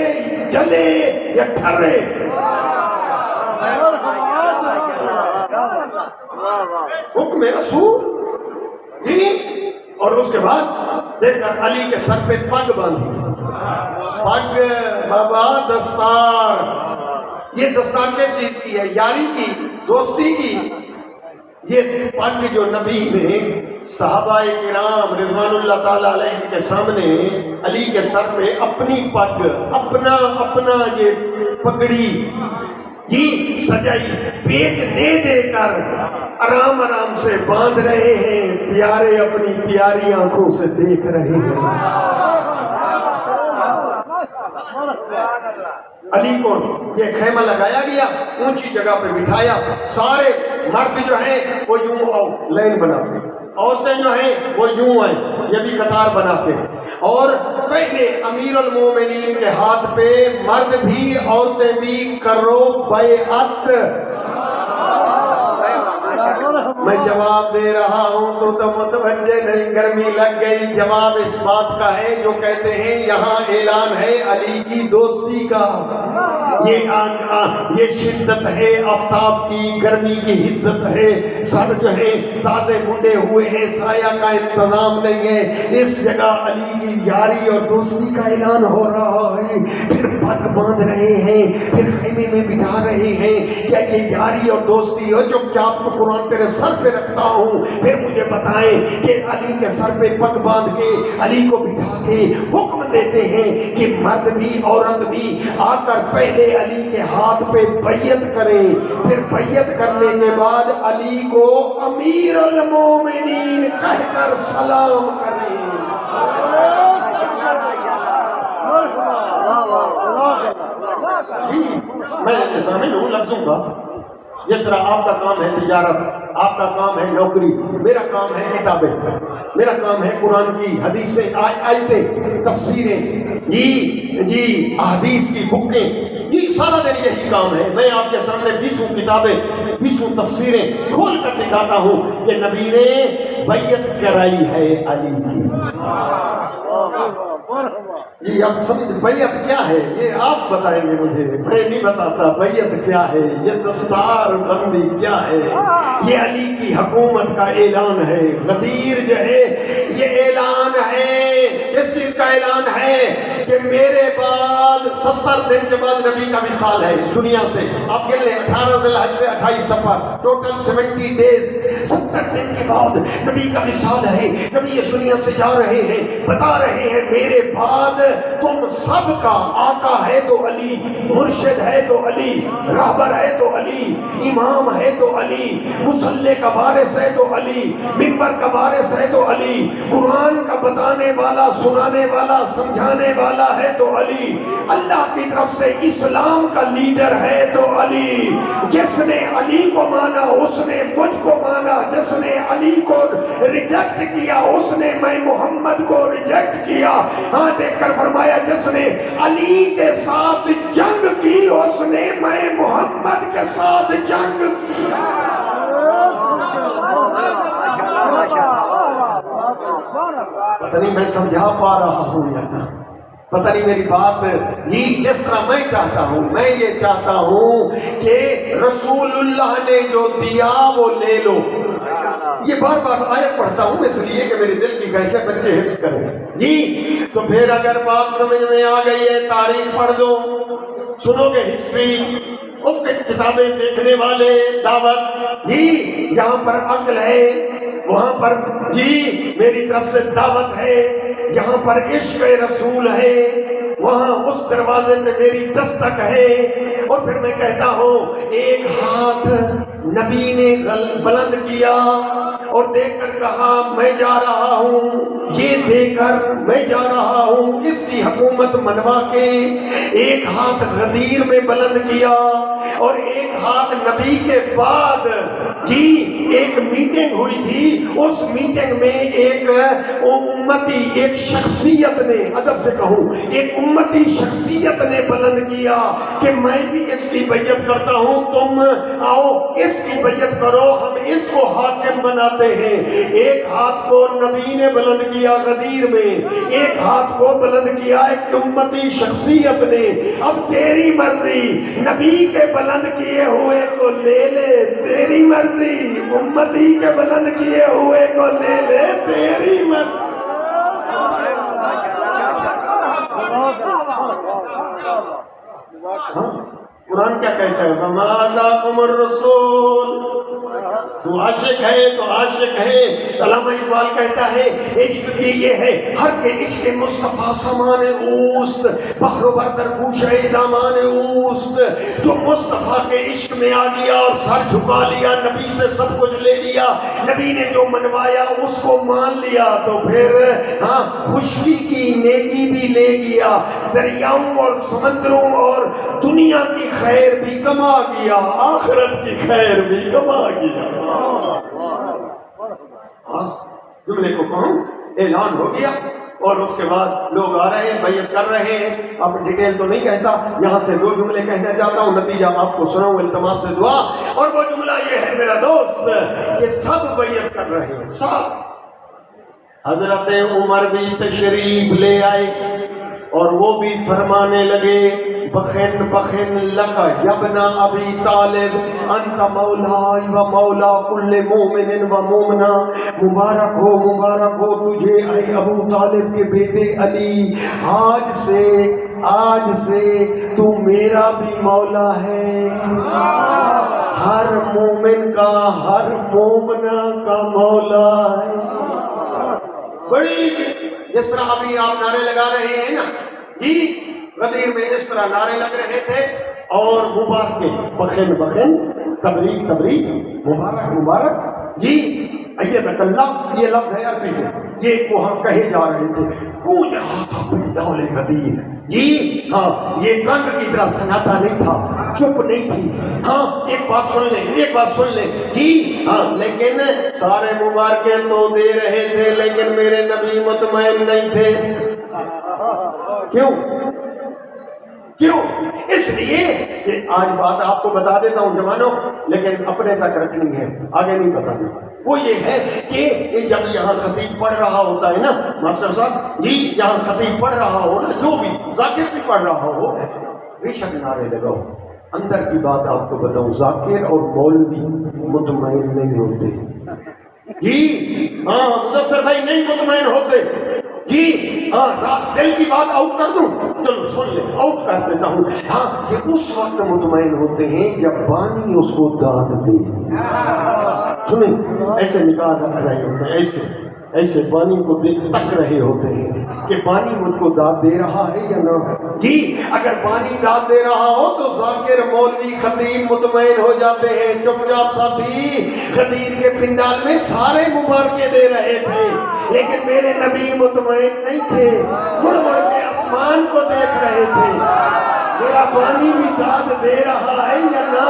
جلے یا ٹھرے۔ حکم رسول جی، اور اس کے بعد دیکھ کر علی کے سر پہ پگ باندھی، پگ بابا دستار، یہ دستار کس چیز کی ہے؟ یاری کی، دوستی کی۔ یہ پگ جو نبی نے صحابہ کرام رضوان اللہ تعالیٰ علیہ کے سامنے علی کے سر پہ اپنی پگ، اپنا یہ پگڑی جی سجائی، پیچ دے کر آرام سے باندھ رہے ہیں، پیارے اپنی پیاری آنکھوں سے دیکھ رہے ہیں۔ علی کو یہ خیمہ لگایا گیا، اونچی جگہ پہ بٹھایا، سارے مرد جو ہیں وہ یوں آؤ لائن بنا، عورتیں جو ہیں وہ یوں آئیں، یہ بھی قطار بناتے ہیں، اور پہلے امیر المومنین کے ہاتھ پہ مرد بھی عورتیں بھی کرو بیعت۔ میں جواب دے رہا ہوں تو متوجہ نہیں، گرمی لگ گئی۔ جواب اس بات کا ہے جو کہتے ہیں یہاں اعلان ہے علی کی دوستی کا، یہ شدت ہے آفتاب کی، گرمی کی حدت ہے، سب جو ہے تازے بوڑھے ہوئے ہیں، سایہ کا انتظام نہیں ہے، اس جگہ علی کی یاری اور دوستی کا اعلان ہو رہا ہے۔ پھر پگ باندھ رہے ہیں، پھر خیمے میں بٹھا رہے ہیں، کیا یہ یاری اور دوستی ہو؟ جو کیا آپ کو قرآن تیرے سر پہ رکھتا ہوں، پھر مجھے بتائیں کہ علی کے سر پہ پگ باندھ کے علی کو بٹھا کے حکم دیتے ہیں کہ مرد بھی عورت بھی آ کر پہلے علی کے ہاتھ پہ بیعت کریں، پھر بیعت کرنے کے بعد علی کو امیر المومنین کہہ کر سلام کریں۔ میں انتظامی ہوں لفظوں کا، جس طرح آپ کا کام ہے تجارت، آپ کا کام ہے نوکری، میرا کام ہے کتابیں، میرا کام ہے قرآن کی حدیثیں، آیتیں، تفسیریں، جی احادیث کی بکیں، یہ سارا دن یہی کام ہے۔ میں آپ کے سامنے 20 کتابیں، 20 تفسیریں کھول کر دکھاتا ہوں کہ نبی نے بیعت کرائی ہے علی کی۔ یہ اب سمجھ بیعت کیا ہے یہ آپ بتائیں گے مجھے، میں نہیں بتاتا۔ بیعت کیا ہے، یہ دستار بندی کیا ہے، یہ علی کی حکومت کا اعلان ہے۔ غدیر جو ہے یہ اعلان ہے، کس چیز کا اعلان ہے؟ کہ میرے بعد 70 دن کے بعد نبی کا وصال ہے اس دنیا سے۔ آپ گن لیں 18 ذی الحج سے 28 صفر، ٹوٹل 70 ڈیز، 70 دن کے بعد نبی کا وصال ہے۔ نبی اس دنیا سے جا رہے ہیں، بتا رہے ہیں میرے بعد تم سب کا آقا ہے تو علی، مرشد ہے تو علی، رہبر ہے تو علی، امام ہے تو علی، مصلی کا وارث ہے تو علی، منبر کا وارث ہے تو علی، قرآن کا بتانے والا، سنانے والا، سمجھانے والا ہے تو علی، اللہ کی طرف سے اسلام کا لیڈر ہے تو علی۔ جس نے علی کو مانا اس نے مجھ کو مانا، جس نے علی کو ریجیکٹ کیا اس نے میں محمد کو ریجیکٹ کیا۔ ہاں دیکھ کر فرمایا جس نے علی کے ساتھ جنگ کی اس نے میں محمد کے ساتھ جنگ کیا۔ پتہ نہیں میں سمجھا پا رہا ہوں یا نہ، پتہ نہیں میری بات جی جس طرح میں چاہتا ہوں، میں یہ چاہتا ہوں کہ رسول اللہ نے جو دیا وہ لے لو، یہ بار بار آیت پڑھتا ہوں اس لیے کہ میرے دل کی کیسے بچے حفظ کریں جی. تو پھر اگر بات سمجھ میں آ گئی ہے تاریخ پڑھ دو, سنو گے ہسٹری, کتابیں دیکھنے والے دعوت جی, جہاں پر عقل ہے وہاں پر جی میری طرف سے دعوت ہے, جہاں پر عشق رسول ہے وہاں اس دروازے پہ میری دستک ہے. اور پھر میں کہتا ہوں ایک ہاتھ نبی نے بلند کیا اور دیکھ کر کہا میں جا رہا ہوں, یہ دیکھ کر میں جا رہا ہوں, اس کی حکومت منوا کے. ایک ہاتھ غدیر میں بلند کیا اور ایک ہاتھ نبی کے بعد جی ایک میٹنگ ہوئی تھی, اس میٹنگ میں ایک امتی, ایک شخصیت نے, ادب سے کہوں ایک امتی شخصیت نے بلند کیا کہ میں بھی اس کی بیعت کرتا ہوں, تم آؤ اس کی بیعت کرو, ہم اس کو حاکم بناتے ہیں. ایک ہاتھ کو نبی نے بلند کیا غدیر میں, ایک ہاتھ کو بلند کیا ایک امتی شخصیت نے. اب تیری مرضی, نبی کے بلند کیے ہوئے کو لے لے, تیری مرضی, امتی کے بلند کیے ہوئے کو لے لے, تیری مرضی. قرآن کیا کہتا ہے, وَمَا آتَاكُمُ الرَّسُولُ, تو عاشق ہے تو عاشق ہے. علامہ اقبال کہتا ہے عشق کی یہ ہے ہر کے عشق مصطفیٰ سامان اوست, بحر و بردر گوشہ دامان اوست. جو مصطفیٰ کے عشق میں آ گیا اور سر جھکا لیا, نبی سے سب کچھ لے لیا, نبی نے جو منوایا اس کو مان لیا, تو پھر ہاں خشکی کی نیکی بھی لے گیا, دریاؤں اور سمندروں اور دنیا کی خیر بھی کما گیا, آخرت کی خیر بھی کما گیا. جملے کو کہوں اعلان ہو گیا اور اس کے بعد لوگ آ رہے ہیں, بیعت کر رہے ہیں. اب ڈیٹیل تو نہیں کہتا, یہاں سے 2 جملے کہنا چاہتا ہوں, نتیجہ آپ کو سناؤں التماس سے دعا. اور وہ جملہ یہ ہے میرا دوست کہ سب بیعت کر رہے ہیں, سب. حضرت عمر بھی تشریف لے آئے اور وہ بھی فرمانے لگے بخن بخن لکا یبنا ابی طالب انت مولائی و مولا کل مومن و مومنہ. مبارک ہو تجھے اے ابو طالب کے بیٹے علی, آج سے تو میرا بھی مولا ہے, ہر مومن کا ہر مومنہ کا مولا ہے. بڑی جس طرح ابھی آپ نعرے لگا رہے ہیں نا جی, غدیر میں اس طرح نعرے لگ رہے تھے اور مبارک بخن بخن, تبریک تبریک, مبارک مبارک جی, ایدک اللہ, یہ لفظ ہے عربی میں, یہ وہاں کہے جا رہے تھے. گونج رہا تھا پنڈال غدیر جی, ہاں یہ کنگ کی طرح سناٹا نہیں تھا, چپ نہیں تھی. ہاں ایک بات سن لیں جی, ہاں لیکن سارے مبارکیں تو دے رہے تھے لیکن میرے نبی مطمئن نہیں تھے. کیوں؟ اس لیے کہ آج بات آپ کو بتا دیتا ہوں جوانوں, لیکن اپنے تک رکھنی ہے, آگے نہیں بتانی. وہ یہ ہے کہ جب یہاں خطیب پڑھ رہا ہوتا ہے نا ماسٹر صاحب جی, یہاں خطیب پڑھ رہا ہو نا, جو بھی ذاکر بھی پڑھ رہا ہو, بے شک نعرے لگاؤ. اندر کی بات آپ کو بتاؤں, ذاکر اور مولوی مطمئن نہیں ہوتے جی, ہاں مدثر بھائی نہیں مطمئن ہوتے جی. ہاں دل کی بات آؤٹ کر دوں, چلو سن لیں, آؤٹ کر دیتا ہوں. ہاں یہ اس وقت مطمئن ہوتے ہیں جب بانی اس کو داد دے. سنیں, ایسے نگاہ رکھ رہے ہوتے ہیں, ایسے بانی کو دیکھ تک رہے ہوتے ہیں کہ بانی مجھ کو داد دے رہا ہے یا نہ جی. اگر بانی داد دے رہا ہو تو ذاکر مولوی خطیب مطمئن ہو جاتے ہیں. چپ چاپ ساتھی, خطیب کے پنڈال میں سارے مبارکے دے رہے تھے لیکن میرے نبی مطمئن نہیں تھے, مڑ مڑ کے آسمان کو دیکھ رہے تھے, میرا بانی بھی داد دے رہا ہے یا نہ.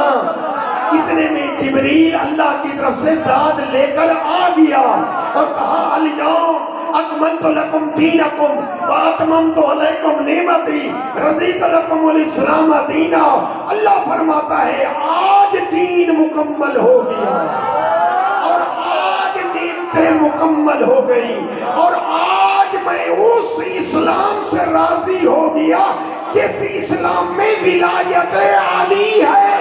اتنے میں جبریل اللہ کی طرف سے داد لے کر آ گیا اور کہا الیوم اکملت لکم دینکم واتممت علیکم نعمتی رضیت لکم الاسلام دینا. اللہ فرماتا ہے آج دین مکمل ہو گیا اور آج نعمتیں مکمل ہو گئی اور آج میں اس اسلام سے راضی ہو گیا جس اسلام میں ولایت علی ہے.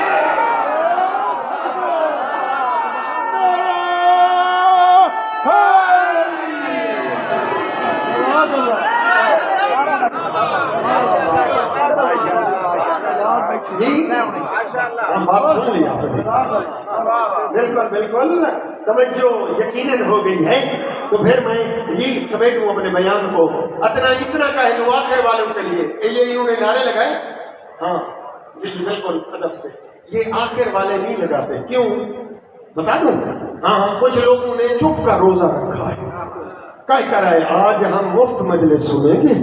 جی ہم بات سن لیا بالکل بالکل توجہ یقیناً ہو گئی ہے. تو پھر میں جی سمیٹوں اپنے بیان کو اتنا کہہ دوں آخر والوں کے لیے. یہ انہوں نے نعرے لگائے. ہاں جی بالکل ادب سے. یہ آخر والے نہیں لگاتے. کیوں بتا دوں؟ ہاں کچھ لوگوں نے چپ کا روزہ رکھا ہے. کہہ کر آئے آج ہم مفت مجلس سنیں گے,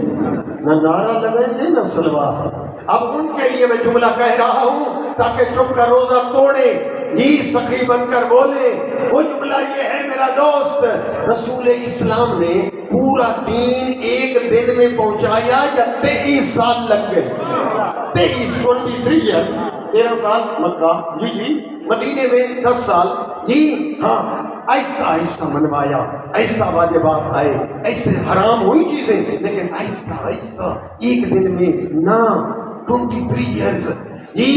نہ نعرہ لگائیں گے نہ سلوات. اب ان کے لیے میں جملہ کہہ رہا ہوں تاکہ چپ کا روزہ توڑے, جی سخی بن کر بولے. وہ جملہ یہ ہے میرا دوست, رسول اسلام نے پورا دین ایک دن میں پہنچایا یا 23 سال لگ گئے؟ 23 ایئرس, 13 سال مکہ, جی مدینے میں 10 سال. جی ہاں آہستہ آہستہ منوایا, آہستہ واجبات آئے, ایسے حرام ہوئی چیزیں لیکن آہستہ آہستہ ایک دن میں نہ 23 ایئرس. جی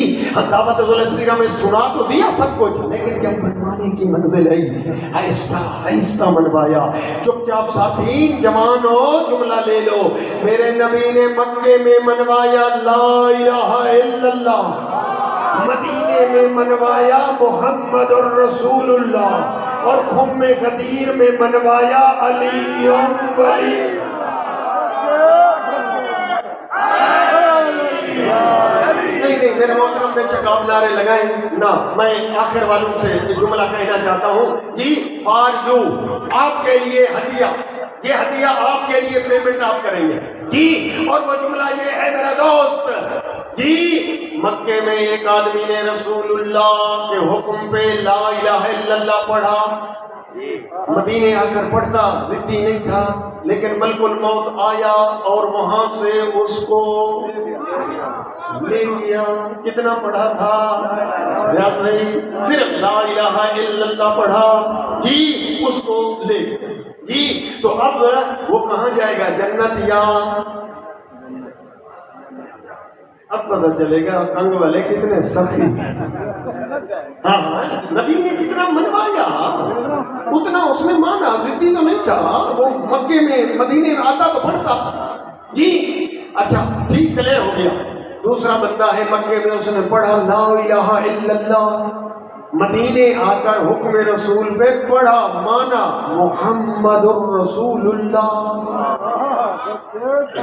دعوت الاسریہ میں سنا تو دیا سب کچھ, لیکن جب منوانے کی منزل آئی آہستہ آہستہ منوایا. چپ چاپ ساتھین جوان ہو جملہ لے لو. میرے نبی نے مکے میں منوایا لا الہ الا اللہ, مدینے میں منوایا محمد الرسول اللہ, اور خم غدیر میں منوایا علی ولی. نہیں میرے محترم بے شک آپ نعرے لگائیں نہ. میں آخر والوں سے یہ جملہ کہنا چاہتا ہوں. جی فار یو, آپ کے لیے ہدیہ, یہ ہدیہ آپ کے لیے پیمنٹ آپ کریں گے. جی اور وہ جملہ یہ ہے میرا دوست, جی مکے میں ایک آدمی نے رسول اللہ کے حکم پہ لا الہ الا اللہ پڑھا. مدینے آ کر پڑھتا, ضدی نہیں تھا, لیکن ملک الموت آیا اور وہاں سے اس کو لے گیا. کتنا پڑھا تھا یاد نہیں, صرف لا الہ الا اللہ پڑھا. جی اس کو لے گیا. جی تو اب وہ کہاں جائے گا, جنت یا؟ اب پتہ چلے گا کنگ والے کتنے سخی. ہاں نبی نے جتنا منوایا اتنا اس نے مانا, ضدی تو نہیں تھا. وہ مکے میں مدینے میں آتا تو پڑھتا. جی اچھا ٹھیک کلیئر ہو گیا. دوسرا بندہ ہے مکے میں, اس نے پڑھا لا الہ الا اللہ, مدینے آ کر حکم رسول پہ پڑھا, مانا محمد الرسول اللہ.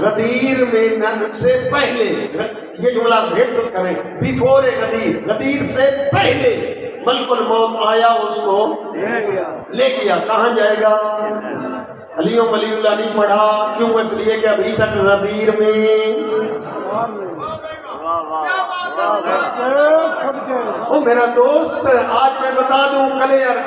غدیر میں سے پہلے, یہ جملہ حفظ کریں, بیفور غدیر, غدیر سے پہلے ملک الموت آیا, اس کو لے گیا. کہاں جائے گا؟ علی ولی اللہ نہیں پڑھا. کیوں؟ اس لیے کہ ابھی تک غدیر میں. او میرا دوست آج میں بتا دوں, کلیئر,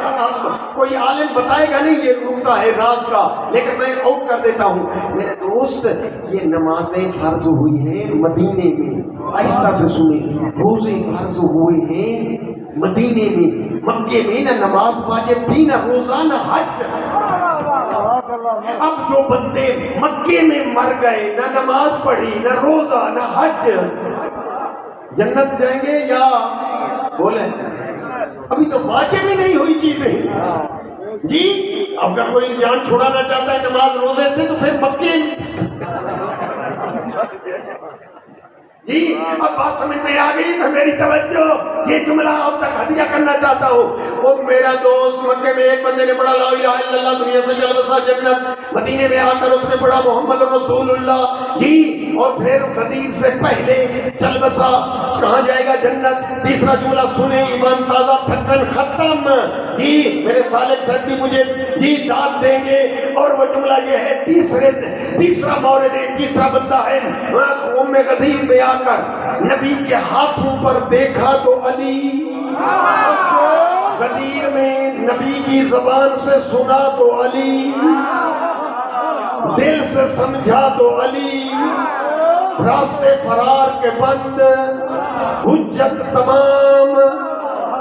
کوئی عالم بتائے گا نہیں یہ نکتہ ہے راز کا, لیکن میں آؤٹ کر دیتا ہوں. میرے دوست یہ نمازیں فرض ہوئی ہیں مدینے میں, آہستہ سے سنیں, روزے فرض ہوئے ہیں مدینے میں. مکے میں نہ نماز واجب تھی, نہ روزہ, نہ حج. اب جو بندے مکے میں مر گئے, نہ نماز پڑھی, نہ روزہ, نہ حج, جنت جائیں گے یا بولیں؟ ابھی تو واجب ہی نہیں ہوئی چیزیں. جی اگر کوئی جان چھوڑانا چاہتا ہے نماز روزے سے تو پھر مکے. جی اب بات سمجھ میں آ گئی تو میری توجہ, یہ جملہ اب تک ہدیہ کرنا چاہتا ہوں. وہ میرا دوست مکے میں ایک بندے نے پڑھا لا الہ الا اللہ, دنیا سے چل بسا جنت. مدینے میں آ کر اس نے پڑھا محمد رسول اللہ. جی اور پھر غدیر سے پہلے چل بسا, کہاں جائے گا؟ جنت. تیسرا جملہ سنیں, ایمان تازہ تھکن ختم. جی میرے سالک صاحب بھی مجھے جی داد دیں گے. اور وہ جملہ یہ ہے, تیسرا مورد, تیسرا بندہ ہے قوم غدیر میں آ کر نبی کے ہاتھوں پر دیکھا تو علی. غدیر میں نبی کی زبان سے سنا تو علی, دل سے سمجھا تو علی. راستے فرار کے بند, حجت تمام,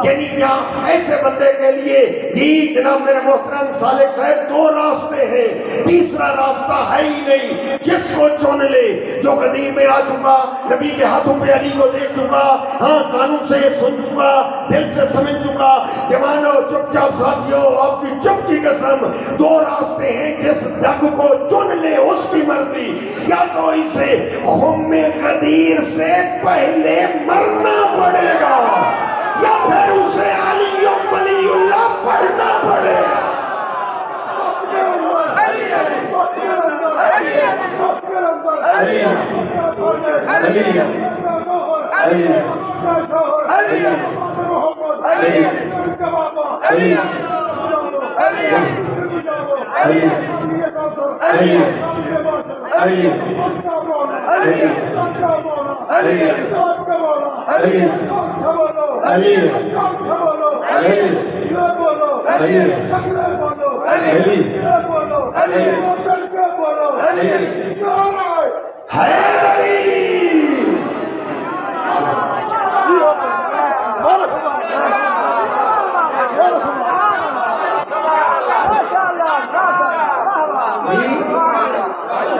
یعنی یہاں ایسے بندے کے لیے جی جناب میرے محترم سالک صاحب دو راستے ہیں، تیسرا راستہ ہے ہی نہیں، جس کو چن لے، جو قدیم میں آ چکا، نبی کے ہاتھوں پہ علی کو دیکھ چکا، ہاں قانون سے یہ سن چکا، دل سے سمجھ چکا، جوانو چپ چاپ ساتھیوں آپ کی چپ کی قسم، دو راستے ہیں، جس جگ کو چن لے اس کی مرضی، یا تو اسے خم غدیر سے پہلے مرنا پڑے گا یا پھر اسے علی ولی اللہ پڑھنا پڑے گا۔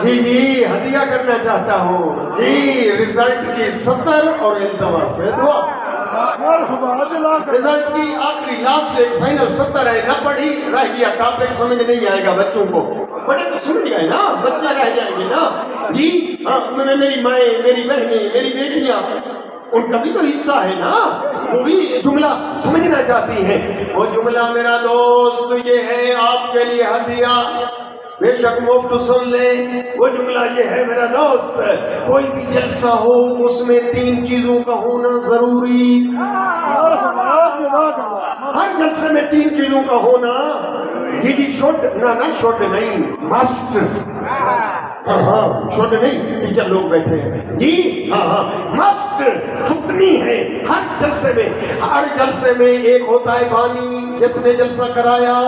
جی جی ہدیہ کرنا چاہتا ہوں جی رزلٹ کی 70 اور التوا سے دعا، رزلٹ کی آخری لاسٹ ایک فائنل 70 ہے، نہ پڑھی رہ گیا، ٹاپک سمجھ نہیں آئے گا بچوں کو، بڑے تو سمجھ گئے نا، بچے رہ جائیں گے نا جی، میری مائیں، میری بہنیں، میری بیٹیاں، ان کا بھی تو حصہ ہے نا، وہ بھی جملہ سمجھنا چاہتی ہیں، وہ جملہ میرا دوست یہ ہے آپ کے لیے ہدیہ، بے شک مفت سن لے، وہ جملہ یہ ہے میرا دوست، کوئی بھی جلسہ ہو اس میں 3 چیزوں کا ہونا ضروری، ہر جلسے میں 3 چیزوں کا ہونا، جی شوڈ نہ شوڈ نہیں، مسٹ، ہاں شوڈ نہیں، ٹیچر لوگ بیٹھے ہیں جی، ہاں مسٹ حتمی ہے ہر جلسے میں، ہر جلسے میں ایک ہوتا ہے بانی جس نے جلسہ کرایا،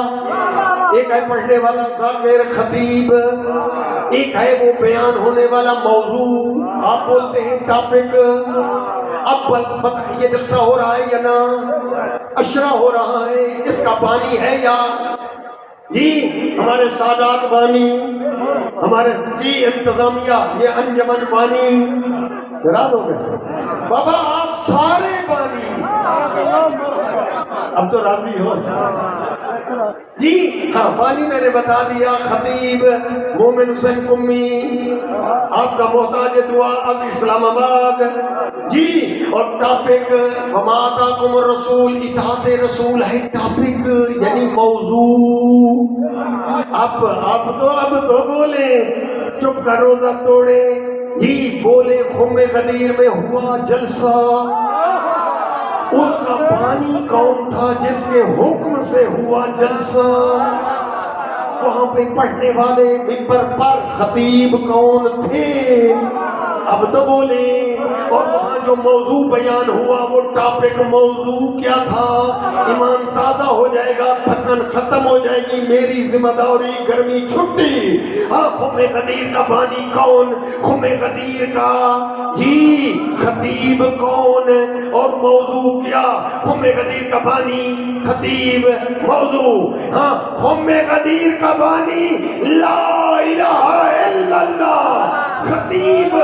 ایک ہے پڑھنے والا ذاکر خطیب، ایک ہے وہ بیان ہونے والا موضوع، آپ بولتے ہیں ٹاپک، اب یہ جلسہ ہو رہا ہے یا نہ، اشرا ہو رہا ہے، اس کا بانی ہے یا جی ہمارے سادات بانی، ہمارے جی انتظامیہ یہ انجمن بانی، راز ہو گئے بابا آپ سارے بانی، اب تو راضی ہو جی، ہاں بانی میں نے بتا دیا، خطیب مومن حسین قمی، آپ کا محتاج دعا از اسلام آباد جی، اور ٹاپک وما آتاکم الرسول، اطاعت رسول ہے ٹاپک یعنی موضوع، اب تو بولے چپ کا روزہ توڑے جی، بولے خم غدیر میں ہوا جلسہ، اس کا بانی کون تھا جس کے حکم سے ہوا جلسہ، وہاں پہ پڑھنے والے منبر پر خطیب کون تھے، اب تو بولے، اور وہاں جو موضوع بیان ہوا وہ ٹاپک موضوع کیا تھا، ایمان تازہ ہو جائے گا، تھکن ختم ہو جائے گی، میری ذمہ داری گرمی چھٹی، ہاں خم غدیر کا بانی کون، خم غدیر کا جی خطیب کون، اور موضوع کیا، خم غدیر کا بانی خطیب، موضوع ہاں خم غدیر کا بانی لا الہ الا اللہ، خطیب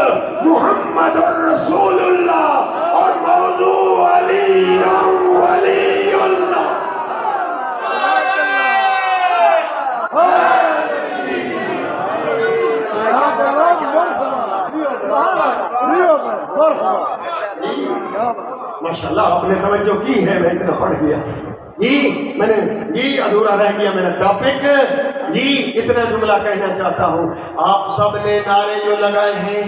محمد رسول اللہ، اور موضوع علی ولی اللہ۔ ماشاءاللہ آپ نے توجہ کی ہے، میں اتنا پڑھ گیا جی، میں نے جی ادھورا رہ گیا میرا ٹاپک جی، اتنا جملہ کہنا چاہتا ہوں، آپ سب نے نعرے جو لگائے ہیں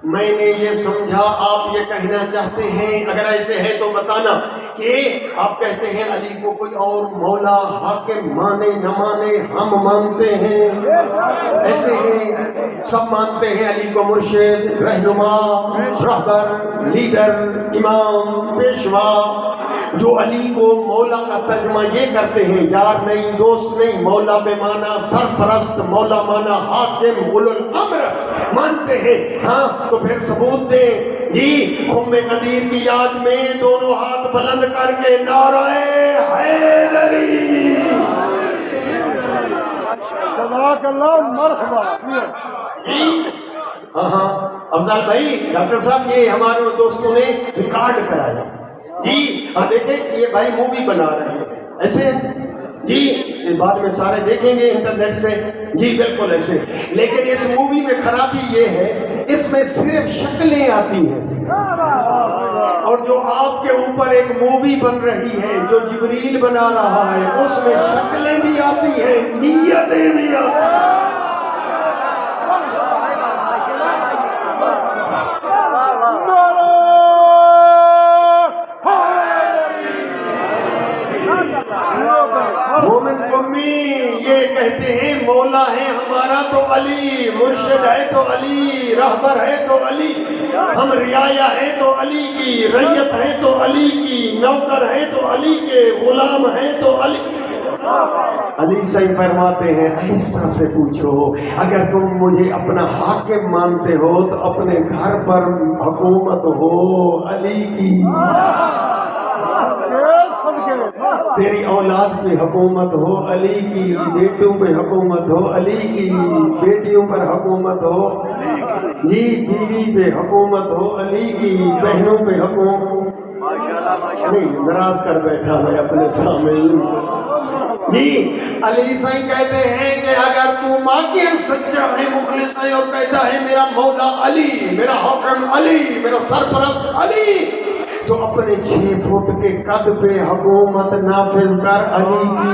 میں نے یہ سمجھا آپ یہ کہنا چاہتے ہیں، اگر ایسے ہے تو بتانا کہ آپ کہتے ہیں علی کو کوئی اور مولا حاکم مانے نہ مانے ہم مانتے ہیں، ایسے ہیں سب مانتے ہیں علی کو مرشد، رہنما، رہبر، لیڈر، امام، پیشوا، جو علی کو مولا کا ترجمہ یہ کرتے ہیں، یار نہیں، دوست نہیں، مولا بے معنی سرپرست، مولا معنی حاکم، اولو الامر مانتے ہیں، ہاں تو پھر ثبوت دیں جی خم قدیر کی یاد میں دونوں ہاتھ بلند کر کے نعرہ حیدری، جزاک اللہ مرحبا. جی ہاں افضل بھائی، ڈاکٹر صاحب یہ ہمارے دوستوں نے ریکارڈ کرایا. جی ہاں دیکھیں یہ بھائی مووی بنا رہے ہیں ایسے جی، بعد میں سارے دیکھیں گے انٹرنیٹ سے. جی بالکل ایسے، لیکن اس مووی میں خرابی یہ ہے اس میں صرف شکلیں آتی ہیں، اور جو آپ کے اوپر ایک مووی بن رہی ہے جو جبریل بنا رہا ہے اس میں شکلیں بھی آتی ہیں، نیتیں بھی آتی ہیں. مومن قومی یہ کہتے ہیں مولا ہے ہمارا تو علی، مرشد ہے تو علی، رہبر ہے تو علی، ہم رعایا ہے تو علی کی، ریت ہے تو علی کی، نوکر ہے تو علی کے، غلام ہے تو علی. علی صحیح فرماتے ہیں آہستہ سے پوچھو، اگر تم مجھے اپنا حاکم مانتے ہو تو اپنے گھر پر حکومت ہو علی کی، تیری اولاد پہ حکومت ہو علی کی، بیٹوں پہ حکومت ہو علی کی، بیٹیوں پر حکومت ہو جی، بیوی پہ حکومت ہو علی کی، بہنوں پہ حکومت. نہیں ناراض کر بیٹھا میں اپنے سامنے. جی علی صحیح کہتے ہیں کہ اگر تو ماکین سچا ہے مخلص ہے اور کہتا ہے میرا مولا علی، میرا حاکم علی، میرا سرپرست علی، تو اپنے 6 فٹ کے قد پہ حکومت نافذ کر علی کی.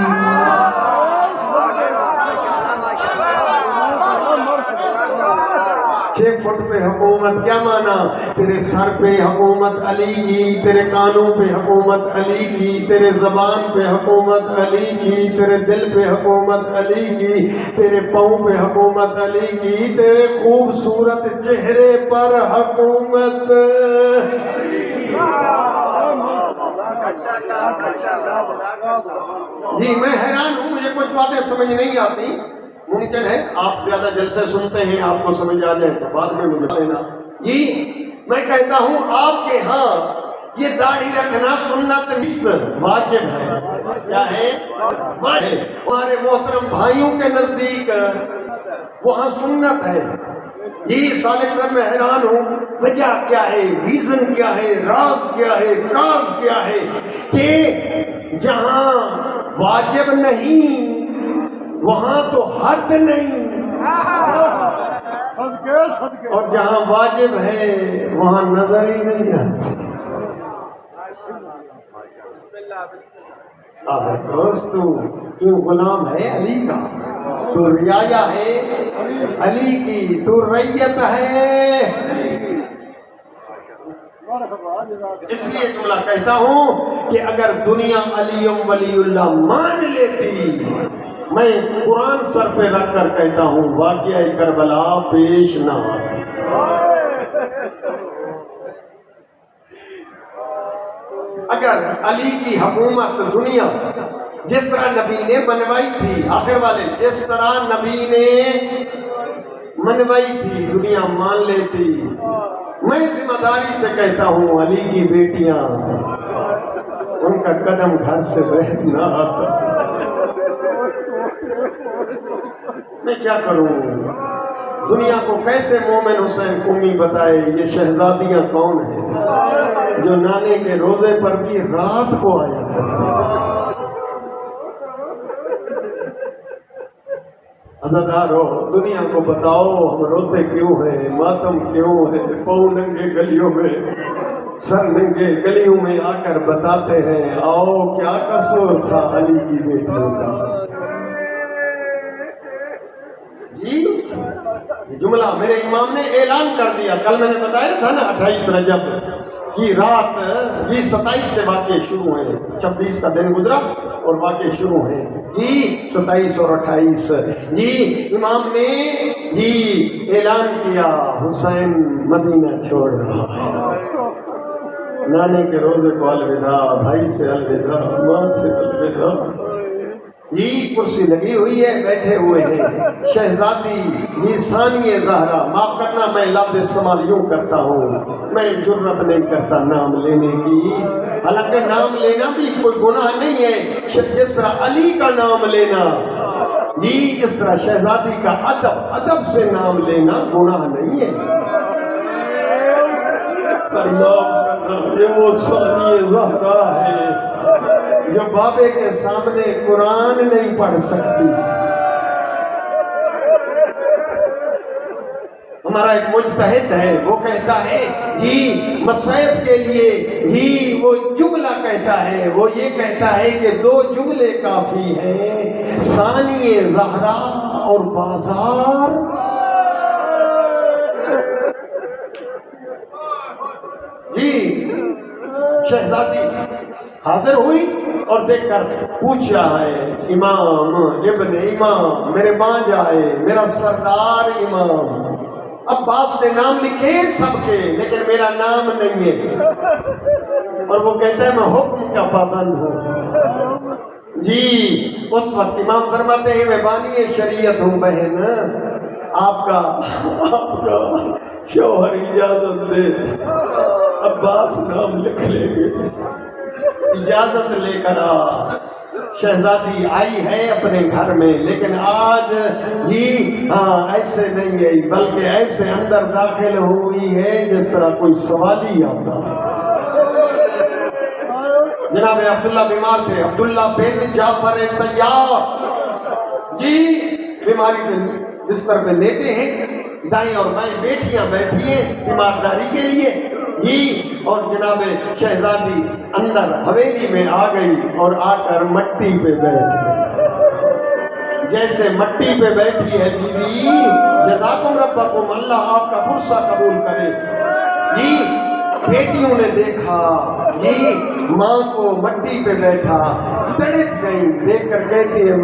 6 فٹ پہ حکومت کیا مانا؟ تیرے سر پہ حکومت علی کی، تیرے کانوں پہ حکومت علی کی، تیرے زبان پہ حکومت علی کی، تیرے دل پہ حکومت علی کی، تیرے پاؤں پہ حکومت علی کی، تیرے خوبصورت چہرے پر حکومت. جی میں حیران ہوں، مجھے کچھ باتیں سمجھ نہیں آتی. ممکن ہے آپ زیادہ جلسے سنتے ہیں آپ کو سمجھ آ جائے تو بعد میں مجھے دینا. جی میں کہتا ہوں آپ کے ہاں یہ داڑھی رکھنا سنت واجب ہے. کیا ہے؟ ہمارے محترم بھائیوں کے نزدیک وہاں سنت ہے. جی سالک صاحب میں حیران ہوں وجہ کیا ہے، ریزن کیا ہے، راز کیا ہے، کاز کیا ہے کہ جہاں واجب نہیں وہاں تو حد نہیں، اور جہاں واجب ہے وہاں نظر ہی نہیں آتی. دوست تو غلام ہے علی کا، تو رعایا ہے علی کی، تو ریت ہے. اس لیے جملہ کہتا ہوں کہ اگر دنیا علی ولی اللہ مان لیتی، میں قرآن سر پہ رکھ کر کہتا ہوں واقعہ کربلا پیش نہ آتی. اگر علی کی حکومت دنیا جس طرح نبی نے منوائی تھی، آخر والے جس طرح نبی نے منوائی تھی دنیا مان لیتی، میں ذمہ داری سے کہتا ہوں علی کی بیٹیاں ان کا قدم گھر سے باہر نہ آتا. میں کیا کروں؟ دنیا کو کیسے مومن حسین قمی بتائے یہ شہزادیاں کون ہیں جو نانے کے روزے پر بھی رات کو آیا کرتے. عزادارو دنیا کو بتاؤ ہم روتے کیوں ہیں، ماتم کیوں ہے، پاؤں ننگے گلیوں میں، سر ننگے گلیوں میں آ کر بتاتے ہیں آؤ کیا قصور تھا علی کی بیٹیوں کا. جی یہ جملہ میرے امام نے اعلان کر دیا. کل میں نے بتایا تھا نا 28 رجب کی رات، یہ 27 سے واقعے شروع ہیں، 26 کا دن گزرا اور واقعے شروع ہیں جی 27 اور 28. جی امام نے جی اعلان کیا حسین مدینہ چھوڑ رہا ہے، نانے کے روزے کو الوداع، بھائی سے الوداع، ماں سے الوداع. جی کرسی لگی ہوئی ہے، بیٹھے ہوئے ہیں شہزادی جی ثانیہ زہرا، معاف کرنا میں لفظ استعمال یوں کرتا ہوں، میں جرت نہیں کرتا نام لینے کی، حالانکہ نام لینا بھی کوئی گناہ نہیں ہے، جس طرح علی کا نام لینا جی اس طرح شہزادی کا ادب سے نام لینا گناہ نہیں ہے۔ پر معاف کرنا یہ وہ ثانیہ زہرا ہے جو بابے کے سامنے قرآن نہیں پڑھ سکتی۔ ہمارا ایک مجتہد ہے، وہ کہتا ہے جی مصائب کے لیے جی وہ جملہ کہتا ہے، وہ یہ کہتا ہے کہ 2 جملے کافی ہیں، ثانیہ زہرا اور بازار۔ جی شہزادی حاضر ہوئی اور دیکھ کر پوچھا ہے، امام ابن امام میرے ماں جائے، میرا سردار امام۔ عباس نے نام لکھے سب کے، لیکن میرا نام نہیں ہے، اور وہ کہتا ہے میں حکم کا پابند ہوں۔ جی اس وقت امام فرماتے ہیں میں بانی شریعت ہوں بہن، آپ کا شوہر اجازت دے، عباس نام لکھ لیں گے، اجازت لے کر آ۔ شہزادی آئی ہے اپنے گھر میں، لیکن آج جی ہاں ایسے نہیں آئی، بلکہ ایسے اندر داخل ہوئی ہے جس طرح کوئی سوالی آتا۔ جناب عبداللہ بیمار تھے، عبداللہ بن جعفر طیار جی بیماری پہ بستر پہ لیتے ہیں، دائیں اور بائیں بیٹیاں بیٹھی ہیں تیمارداری کے لیے جی، اور جناب شہزادی اندر حویلی میں آ گئی اور آ کر مٹی پہ بیٹھ گئی۔ جیسے مٹی پہ بیٹھی ہے بیوی، جزاکم ربکم، اللہ آپ کا پرسہ قبول کرے جی، بیٹیوں نے دیکھا جی ماں کو مٹی پہ بیٹھا، تڑپ گئی، دیکھ کر کہتی ہے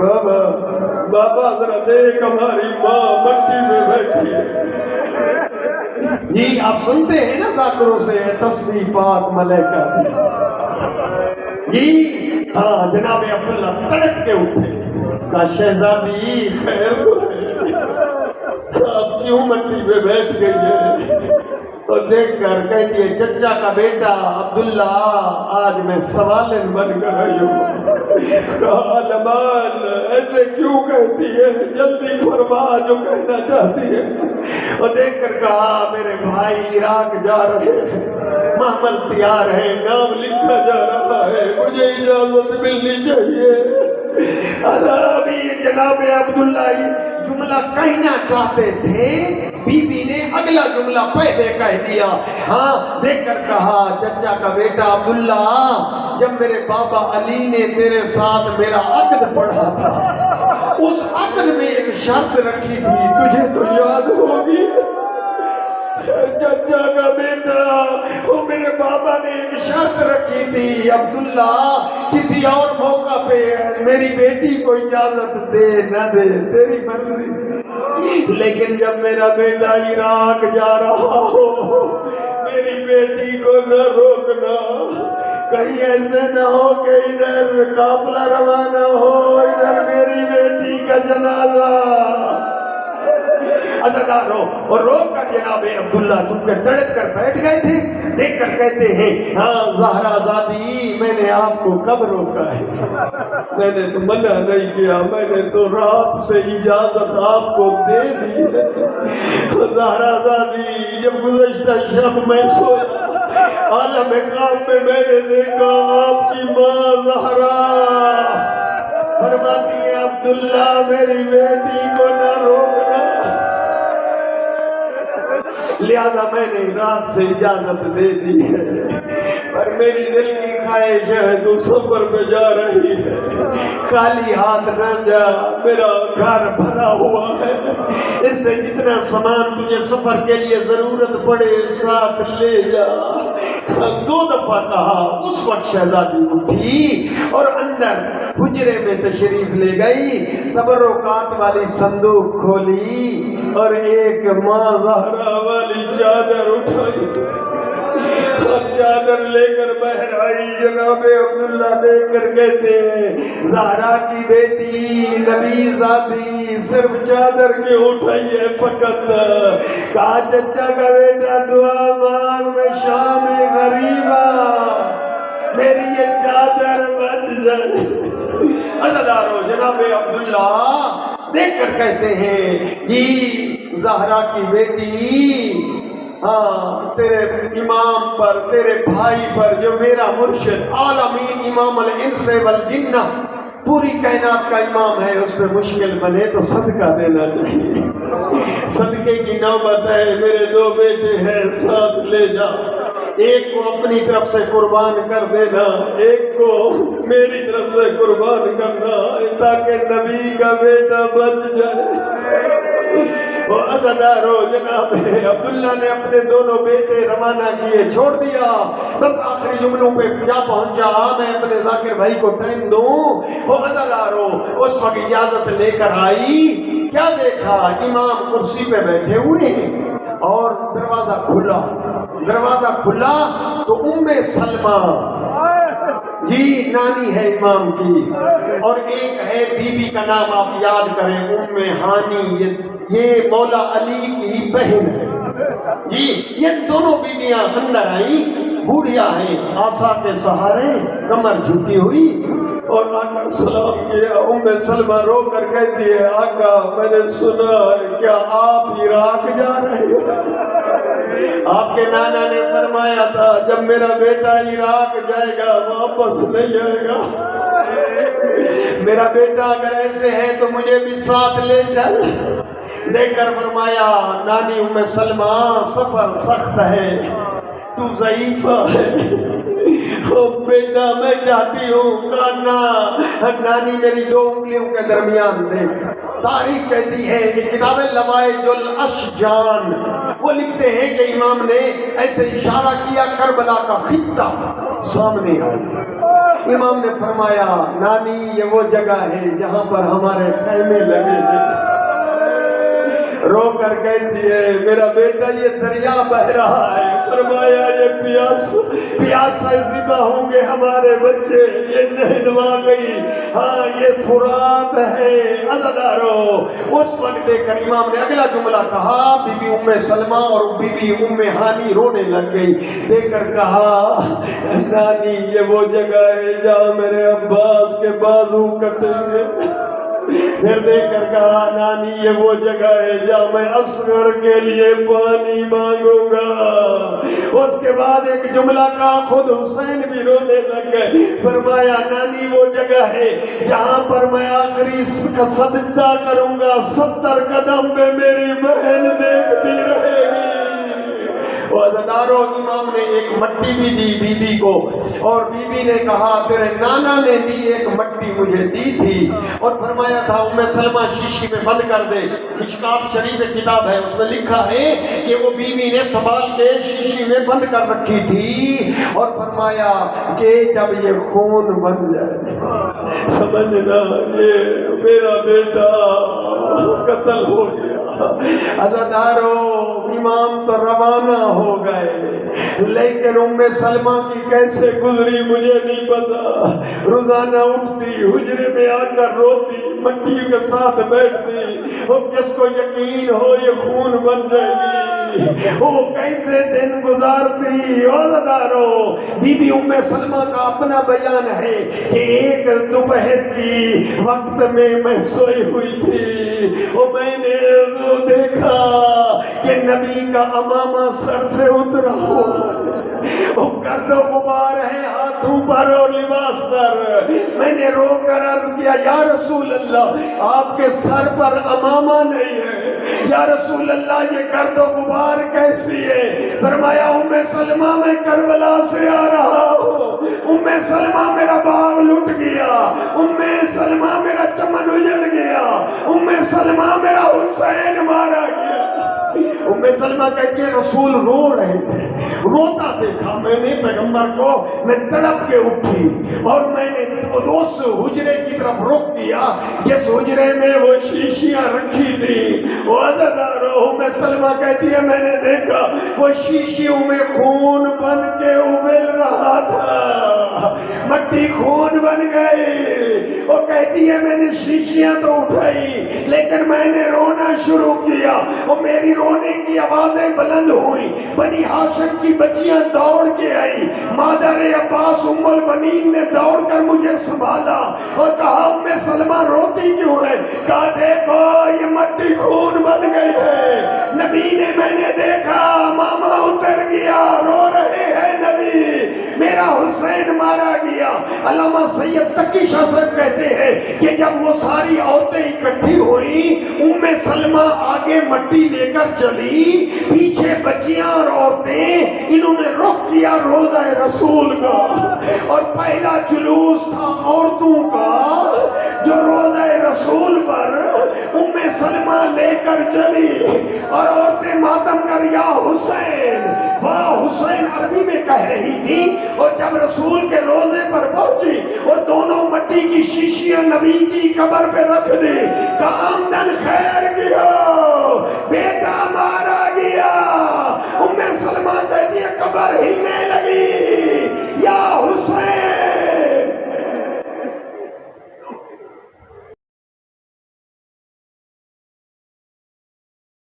بابا ذرا دیکھ ہماری ماں مٹی پہ بیٹھی ہے۔ جی آپ سنتے ہیں نا ذاکروں سے تسبیح پاک ملائکہ کی جی ہاں، جناب عبداللہ تڑپ کے اٹھے، کہا شہزادی خیر تو ہے، آپ کیوں مٹی پہ بیٹھ گئی ہے؟ اور دیکھ کر کہتی ہے چچا کا بیٹا عبداللہ آج میں سوالن بن کر آئی ہوں۔ لبال ایسے کیوں کہتی ہے، جلدی فرما جو کہنا چاہتی ہے۔ اور دیکھ کر کہا میرے بھائی عراق جا رہے ہیں، محمل تیار ہے، نام لکھا جا رہا ہے، مجھے اجازت ملنی چاہیے۔ ابھی جناب عبداللہ جملہ کہنا چاہتے تھے، بی بی نے اگلا جملہ پہلے کہہ دیا۔ ہاں دیکھ کر کہا چچا کا بیٹا عبداللہ، جب میرے بابا علی نے تیرے ساتھ میرا عقد پڑھا تھا، اس عقد میں ایک شرط رکھی تھی، تجھے تو یاد ہوگی۔ چچا کا بیٹا، وہ میرے بابا نے ایک شرط رکھی تھی، عبداللہ کسی اور موقع پہ میری بیٹی کو اجازت دے نہ دے تیری مرضی، لیکن جب میرا بیٹا عراق جا رہا ہو میری بیٹی کو نہ روکنا، کہیں ایسے نہ ہو کہ ادھر قافلہ روانہ ہو، ادھر میری بیٹی کا جنازہ۔ عزادارو اور رو کر جناب عبداللہ چونکہ تڑپ کر بیٹھ گئے تھے، دیکھ کر کہتے ہیں ہاں زہرا زادی میں نے آپ کو کب روکا ہے، میں نے تو منع نہیں کیا، میں نے تو رات سے اجازت آپ کو دے دی ہے۔ زہرا زادی جب گزشتہ شب میں سویا، عالم خواب میں میں نے دیکھا آپ کی ماں زہرا فرماتی ہے عبداللہ میری بیٹی کو نہ روکنا، لہذا میں نے رات سے اجازت دے دی ہے، پر میری دل کی خواہش ہے تو سفر پہ جا رہی ہے، خالی ہاتھ نہ جا، میرا گھر بھرا ہوا ہے، اس سے جتنا سامان تجھے سفر کے لیے ضرورت پڑے ساتھ لے جا۔ 2 دفعہ کہا، اس وقت شہزادی اٹھی اور اندر حجرے میں تشریف لے گئی، تبرکات والی صندوق کھولی اور ایک ماں زہرا والی چادر اٹھائی، چادر چادر لے کر بہر آئی. جناب عبداللہ دیکھ کر کہتے ہیں زہرا کی بیٹی نبی زادی صرف چادر کے اٹھائی ہے فقط. کہا چچا کا بیٹا دعا مانگ میں شام غریبا میری یہ چادر بچ جائے. عزیزانو جناب عبداللہ دیکھ کر کہتے ہیں جی زہرا کی بیٹی ہاں تیرے امام پر تیرے بھائی پر جو میرا مرشد عالمین امام الانس والجنہ پوری کائنات کا امام ہے اس پہ مشکل بنے تو صدقہ دینا چاہیے. صدقے کی نوبت ہے. میرے 2 بیٹے ہیں ساتھ لے جا. ایک کو اپنی طرف سے قربان کر دینا ایک کو میری طرف سے قربان کرنا تاکہ نبی کا بیٹا بچ جائے. وہ عزادارو جناب عبداللہ نے اپنے دونوں بیٹے روانہ کیے چھوڑ دیا. بس آخری جملوں پہ کیا پہنچا میں اپنے ذاکر بھائی کو ٹائم دوں. وہ عزادارو اس وقت اجازت لے کر آئی. کیا دیکھا امام کرسی پہ بیٹھے ہوئے اور دروازہ کھلا تو سلمہ جی نانی ہے امام کی اور ایک ہے بی بی کا نام آپ یاد کریں ہانی. یہ مولا علی کی بہن ہے جی. یہ دونوں بیویاں اندر آئیں. بوڑھیا ہیں آسا کے سہارے کمر جھکی ہوئی اور آقا سلام کیا. سلمہ رو کر کہتی ہے آقا میں نے سنا کیا آپ عراق جا رہے ہیں؟ آپ کے نانا نے فرمایا تھا جب میرا بیٹا عراق جائے گا واپس نہیں آئے گا. میرا بیٹا اگر ایسے ہے تو مجھے بھی ساتھ لے چل. دیکھ کر فرمایا نانی سلمہ سفر سخت ہے تو ضعیفہ ہے. بیٹا میں چاہتی ہوں نانی میری 2 انگلیوں کے درمیان دیکھ. تاریخ کہتی ہے کہ کتاب لوائج الاشجان وہ لکھتے ہیں کہ امام نے ایسے اشارہ کیا کربلا کا خطہ سامنے آیا. امام نے فرمایا نانی یہ وہ جگہ ہے جہاں پر ہمارے خیمے لگے ہیں. رو کر کہتی ہے میرا بیٹا یہ دریا بہ رہا ہے. فرمایا یہ پیاسا ذبح ہوں گے ہمارے بچے. یہ نہنوا گئی ہاں یہ فرات ہے. عزادارو اس وقت دیکھ کر امام نے اگلا جملہ کہا. بی بی سلمہ اور بی بی ہانی رونے لگ گئی. دیکھ کر کہا نانی یہ وہ جگہ ہے جہاں میرے عباس کے بازو کٹیں گے. پھر دیکھ کر کہا نانی یہ وہ جگہ ہے جہاں میں اصغر کے لیے پانی مانگوں گا. اس کے بعد ایک جملہ کا خود حسین بھی رونے لگ گئے. فرمایا نانی وہ جگہ ہے جہاں پر میں آخری سجدہ کروں گا 70 قدم پہ میری بہن دیکھتی رہے گی. عزادارو امام نے ایک مٹی بھی دی بی بی کو اور بی بی نے کہا تیرے نانا نے بھی ایک مٹی مجھے دی تھی اور فرمایا تھا سلمہ شیشی میں بند کر دے. مشکات شریف کتاب ہے اس میں لکھا ہے کہ وہ بی بی نے سنبھال کے شیشی میں بند کر رکھی تھی اور فرمایا کہ جب یہ خون بن جائے سمجھنا یہ میرا بیٹا قتل ہو گیا. عزادارو امام تو روانہ ہو گئے لیکن سلمہ کی کیسے گزری مجھے نہیں پتا. روزانہ اٹھتی حجرے میں آ کر روتی مٹی کے ساتھ بیٹھتی اور جس کو یقین ہو یہ خون بن جائے گی وہ کیسے دن گزارتی. عزادارو بی بی سلمہ کا اپنا بیان ہے کہ ایک دوپہر کی وقت میں سوئی ہوئی تھی اور میں نے دیکھا کہ نبی کا امامہ سر سے اترا ہوا گرد و غبار ہے ہاتھوں پر اور لباس پر. میں نے رو کر عرض کیا یا رسول اللہ آپ کے سر پر امامہ نہیں ہے. یا رسول اللہ یہ گرد و غبار کیسی ہے؟ فرمایا سلمہ میں کربلا سے آ رہا ہوں. سلمہ میرا باغ لٹ گیا. سلمہ میرا چمن اجڑ گیا. سلمہ میرا حسین مارا گیا. سلمہ کہتی ہے رسول رو رہے تھے، روتا دیکھا میں نے پیغمبر کو، میں تڑپ کے اٹھی اور میں نے اس حجرے کی طرف رخ کیا جس حجرے میں وہ شیشیاں رکھی تھی۔ سلمہ کہتی ہے میں نے دیکھا وہ شیشیوں میں خون بن کے ابل رہا تھا، مٹی خون بن گئی۔ وہ کہتی ہے میں نے شیشیاں تو اٹھائی لیکن میں نے رونا شروع کیا، وہ میری رونے کی آوازیں بلند ہوئی، بنی ہاشم کی بچیاں دوڑ کے آئی، مادر عباس ام البنین نے دوڑ کر مجھے سنبھالا اور کہا ام سلمہ روتی کیوں ہے؟ کہا دیکھو یہ مٹی خون بن گئی ہے، نبی نے میں نے دیکھا ماما اتر گیا، رو رہے ہیں نبی، میرا حسین مارا گیا۔ علامہ سید تقی شاہ صاحب کہتے ہیں کہ جب وہ ساری عورتیں اکٹھی ہوئیں، ام سلمہ آگے مٹی لے کر چلی، پیچھے بچیاں اور عورتیں، انہوں نے رخ کیا روضہ رسول کا، اور پہلا جلوس تھا عورتوں کا جو روضہ رسول پر ام سلمہ لے کر چلی، اور عورتیں ماتم کر یا حسین واہ حسین عربی میں کہہ رہی تھی، اور جب رسول کے روضے پر پہنچی اور دونوں مٹی کی شیشیاں نبی کی قبر پہ رکھ دی، کہ آمدن خیر کیا، بیٹا